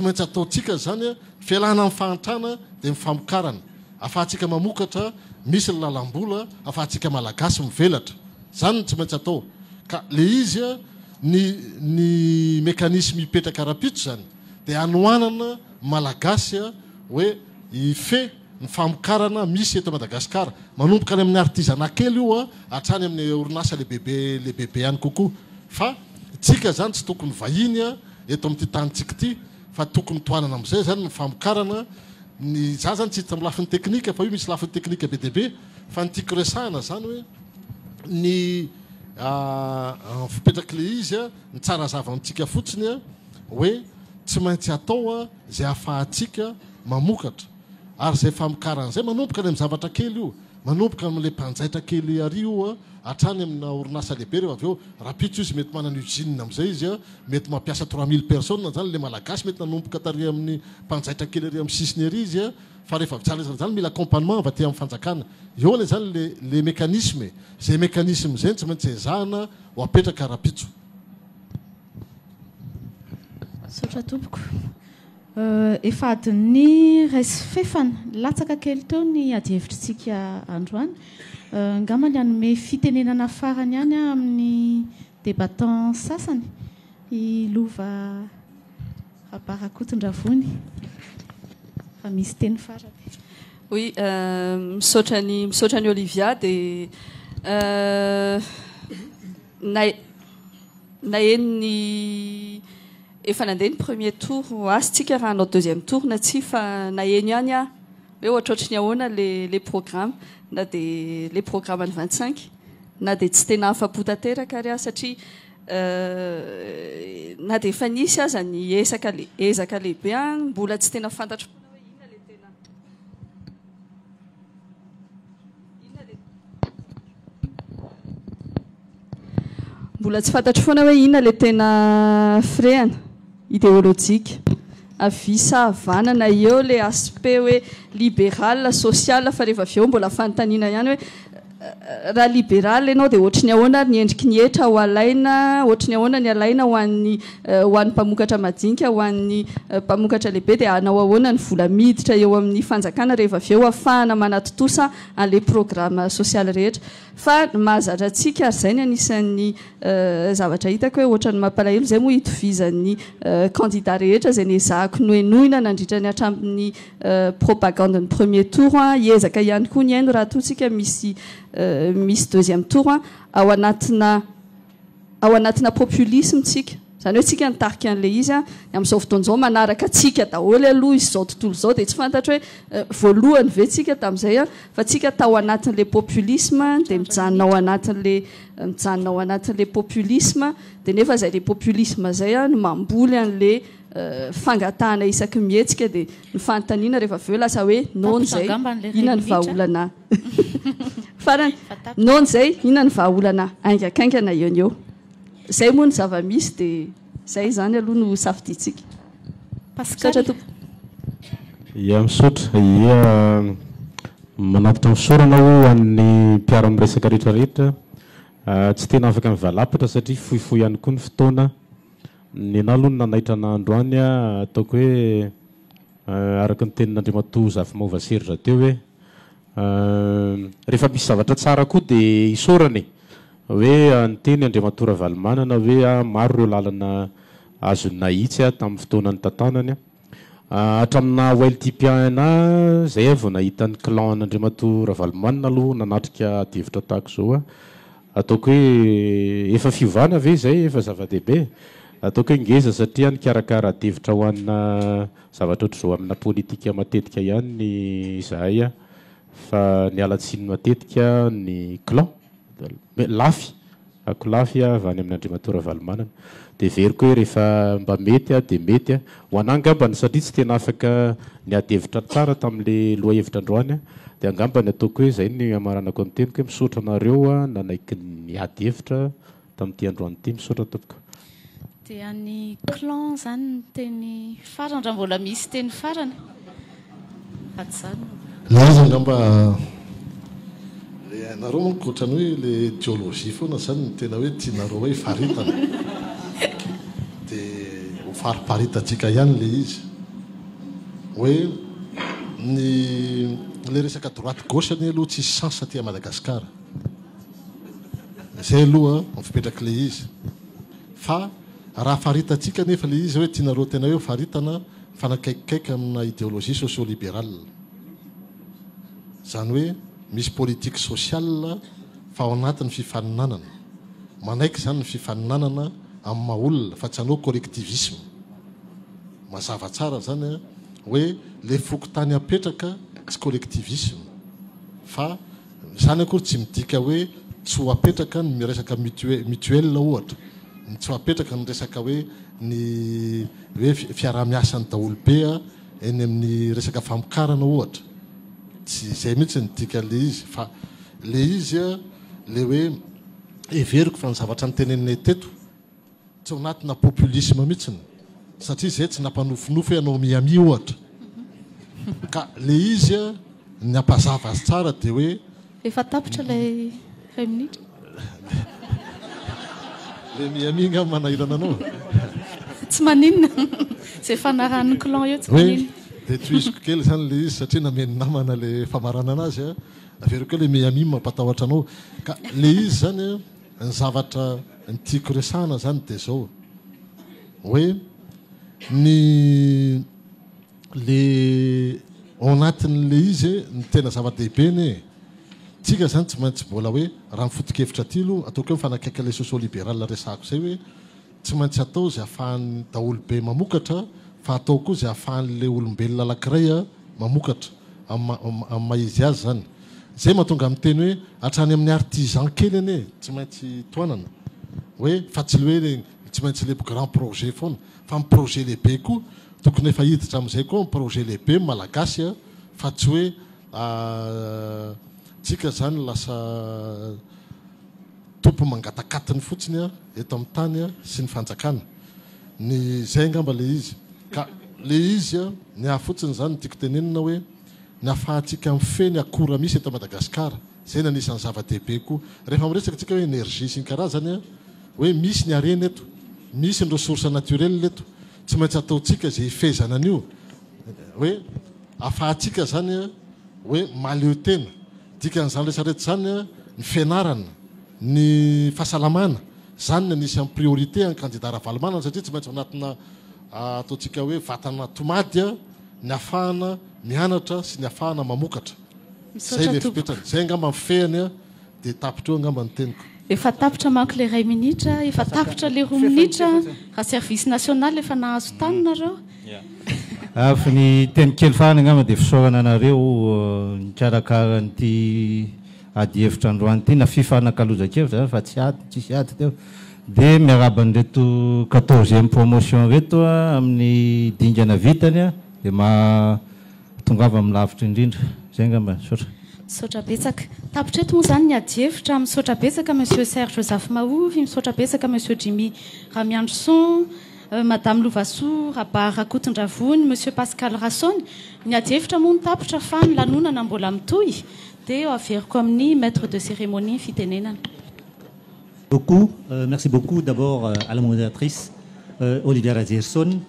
maintsy ataotsika zany fialana amin'ny fahantrana dia mifamokarana afahantsika mamokatra misy ny lalam-bola afahantsika malagasy mivelatra zany tsy maintsy atao ka le izy ny mécanisme hipetraka arapitso zany dia anoanana malagasy hoe ife ny famokarana misy eto Madagasikara manomboka any amin'ny artisanat kely io hatrany amin'ny orinasa le bebe any kokoa fa tsika zany tsy tokony vahiny eto amin'ity tanitsika ty fa tokony toanana am'izay zany ny famokarana ny za zany tsy hita amin'ny lafiny teknika fa io misy lafiny teknika be deabe fa nytiako resahana zany hoe ny fipetraky le izy a ny tsara zava amintsika fotsiny a hoe tsy maintsy atao a zay ahafahantsika mamokatra ary zay famokaran'izay manomboka ny amin'ny zavatra kely io manomboka amin'le mpanjaitra kely ary io a hatrany amina orinasa lehibe reo avy eo rapitso izy mety manana usine am'izay izy a mety mampiasa 3000 personnes zany le malagasy mety nanomboka tary amin'ny mpanjaitra kely ary amin'ny sisiny ary izy a fa rehefa vitsara zany mila accompagnement va ty amin'ny fanjakana eo le zany le mécanisme zay mécanisme zay tsy maintsy ezahana ho apetraka rapitso
sotra tompoko efa adiny resy fefana latsaka kely teo ny adihevitrytsika androany ngamba ny anome fitenenana farany ihany amin'ny débattant sasany ilova Rabarakotondravony fa misy teny farany.
Oui, misaotra ny Olivia dia naheny efa nandeha ny premier tour asytsika raha hanao deuxième tour na tsy fa naheny ihany a hoe ohatrohatry ny ahoana les programmes na dia les programmes ny 25 na dia tsy tena afa-po tanteraka ary satria na dia efa nisy aza ny ezaka lehibe a mbola tsy tena fantatro mbola tsy fantatro foana hoe inona le tena frehana idéologique avisa havanana eo le aspect hoe libéral social fa rehefa avy eo mbola fanontaniana ihany hoe raha libéral ianao dia ohatry ny ahoana ary ny endriky ny etra ho alaina ohatry ny ahoana ny alaina ho an'ny mpamokatra madinika ho an'ny mpamokatra lehibe dia hanao ahoana ny vola miditra eo amin'ny fanjakana rehefa avy eo ahafahana manatotosa an'le programme social rehetra fa mahazatra antsika ary zay ny anisan'ny zavatra hitako hoe ohatran'ny mampalahelo zay moa hitovizan'ny candidat rehetra zay ny ezahako noenoina nandritra ny hatramin'ny propagande ny premier tour hiezaka ihany koa ny haino raha totsika misy deuxième tour ao anatina populisme tsika zany hoe tsika nitarika an'le izy amin'izao fotoan'izao manaraka tsika daholo aloha izy zao tontolo zao dia tsy fantatra hoe voalohany ve tsika tamin'izay fa tsika tao anatin'le populisme dia mijanona ao anatin'le populisme dia nefa zay le populisme zay no mamboly an'le fangatahana isaky mihetsika dia ny fanontaniana rehefa avy eo lasa hoe nony zay inona ny vahaolana farany nony zay inona ny vahaolana aingakaingana eo eo zay moa ny zava-misy dia zay zany aloha no safiditsika Pascal
ia misaotra ia manapitra misaorana ho an'ny mpiara miresaka rehetrarehetra tsy tena afaka mivalapatra satria fohifohy ihany koa ny fotoana ny ana aloha ny nanaitra n'androany ataoko hoe araka ny tenin'Andriamatoa Zafimahova Serge teo hoe rehefa misy zavatra tsara koa dia isaorany hoe ny teny Andriamatoa Ravalomanana hoe maro ireo lalana azony nahitsy tamin'ny fotoanany tantanany hatramina OLTPA zay vao nahita ny clan n'Andriamatoa Ravalomanana aloha nanatrika devitra tahaka zao ataoko hoe efa fiovana ve zay efa zava-dehibe ataoko hoe ngeza satria nikarakara devitra ho anina zavatra ohatry zao amina politika matetika ihany ny zahay fa ny alatsiny matetika ny clan lafy ako lafy avy any amin'ny Andriamatoa Ravalomanana dia veriko hoe rehefa mba mety dia mety ho anangambany satria tsy tena afaka ny adevitra tsara tamin'le loha hevitra androany dia angambany ataoko hoe zay ny amaranako amin'ny teniko hoe misaotra anareo nanaiky ny adevitra tamin'ity androany ity misaotra tompoko
dia ny clan zany ny teny farany raha mbola misy teny farany aty zany
la izy angamba nareo manko ohatrany hoe le diologie foana zany ny tena hoe tianareo hoe faritana dia ho fariparitatsika ihany le izy hoe le resaka droite gauche any aloha tsisy sens aty a Madagasikara zay aloha mifipetraky le izy fa raha faritatsika nefa le izy hoe tianareo tena hoe faritana fanakaikikaiky amina idéologie socio-libérale zany hoe misy politique sociale fa ao anatin'ny fifaninanana manaiky zany ny fifaninanana amin'ny maha olona fa tsy hanao collectivisme mazava tsara zany hoe le fokotany apetraka tsy collectivisme fa zany akory tsy midika hoe tsy ho apetraka ny resaka mutuel ohatra tsy ho apetraka ny resaka hoe ny hoe fiarah-miasany daholobe eny amin'ny resaka famokarana ohatra tsy zay mihitsy nidika le izy fa le izy le hoe everiko fa ny zavatra nytenenina teto tsy ho anatina populisme mihitsiny satria zay tsy nampanofinofo ianao miami ohatra ka le izy ny ampazava azy tsara dia hoe
efa tapitra ilay ray minitra
le miami nga manahirana anao
tsy maninona zay fanaran'ny clan eo tsy maninona
dia toiziko kely zany le izy satria nameny namana le famarana anazy averiko hoe le miami mampatahotra anao ka le izy zany ny zavatra ny tiako resahana zany dia zao hoe ny le ao anatin'le izy ny tena zava-dehibe ny tsika zany tsy maintsy mbola hoe raha mifotokevitra tilo ataoko hoe mifanakaiky le socio-libéral resahako zay hoe tsy maintsy atao zay ahafahan'ny daholobe mamokatra fa atao koa zay ahafahan'le olombelona lakiray mamokatra amin'ny maizy azy zany zay mahatonga amin'ny teny hoe hatrany amin'ny artisan kely anie tsy maintsy toanana hoe fa tsy le hoe tsy maintsy le grand projet foana fa amin'ny projet lehibe koa tokony efa hiditra amin'izay koa projet lehibe malagasy fa tsy hoe tsika zany lasa tompo mangatakatiny fotsiny eto amin'ny tany sy ny fanjakana ny zay angamba le izy ka le izy ny ahafotsiny zany tiako tenenina hoe ny ahafahantsika mifeny akora misy eto Madagasikara zay nanisan'ny zava-dehibe koa rehefa miresaka tsika hoe énergie sy ny karazany hoe misy ny arena eto misy ny ressource naturelle eto tsy maintsy ataotsika zay ifezana an'io hoe ahafahantsika zany hoe maleo tena dikan'izany rehetrarehetra zany ny fianarana ny fahasalamana zany ny anisy amin'ny priorité ny candidat ravalomanana satria tsy maintsy anatina ataotsika hoe vatana tomady ny ahafahana mianatra sy ny ahafahana mamokatra zay le fipetrany zay angamba mifehany dia tapitra eo angamba ny teniko
efa tapitra manko le ray minitra efa tapitra le roa minitra raha service national efa nahazo taninareo
fa ny teny kely fahany angamba dia fisaorana anareo nikarakara nyty ady hevitra androany ty na fifanankalozakevitra fa tsisy ady teo dia miaraban'reto 14e promotion reto amin'ny dingana vitany dia tongava amin'ny lavitra indrindra zay angamba sotra
misaotra betsaka tapitra eto moa zany ny ady hevitra misaotra betsaka monsieur Serge Joseph Maovy misaotra betsaka monsieur Jimmy Ramiandson madame Lovasoa Rabat Rakotondravony monsieur Pascal Rassone ny ady hevitra moa ny tapitra fa ny lanonana mbola mitohy dia averiko amin'ny maître de cérémonie fitenenana.
Merci beaucoup d'abord à la modératrice Olivia Razierson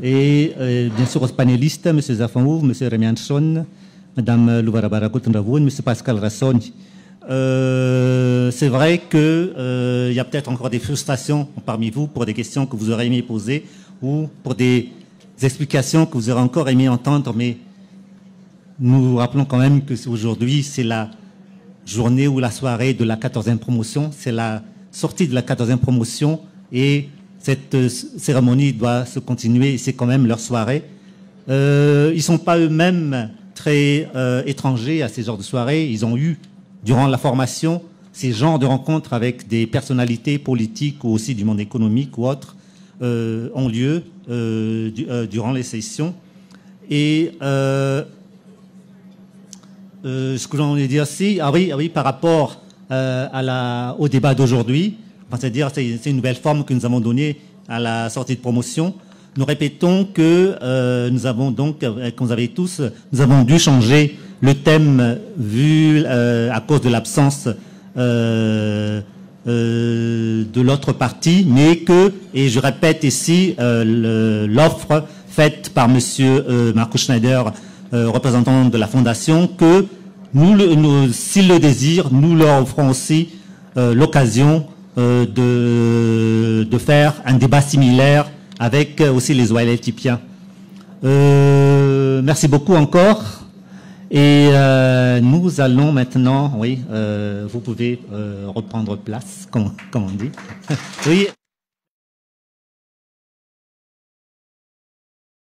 et bien sûr aux panélistes, M. Zafanouv, M. Remianson, Mme Louvarabarakotundravoun, M. Pascal Rassone. C'est vrai qu'il y a peut-être encore des frustrations parmi vous pour des questions que vous aurez aimé poser ou pour des explications que vous aurez encore aimé entendre, mais nous rappelons quand même qu'aujourd'hui, c'est la journée ou la soirée de la 14e promotion, c'est la sortie de la 14e promotion et cette cérémonie doit se continuer et c'est quand même leur soirée. Ils ne sont pas eux-mêmes très étrangers à ces genres de soirées. Ils ont eu, durant la formation, ces genres de rencontres avec des personnalités politiques ou aussi du monde économique ou autres ont lieu durant les sessions. Et ce que j'en ai dire aussi, oui, par rapport au débat d'aujourd'hui, c'est-à-dire c'est une nouvelle forme que nous avons donnée à la sortie de promotion. Nous répétons que nous avons donc, comme vous avez tous, nous avons dû changer le thème vu à cause de l'absence de l'autre partie, mais que, et je répète ici, l'offre faite par Monsieur Marco Schneider, représentant de la Fondation, que s'ils le désirent, nous leur offrons aussi l'occasion de faire un débat similaire avec aussi les OLL typiens. Merci beaucoup encore. Et nous allons maintenant, oui, vous pouvez reprendre place, comme on dit. Oui.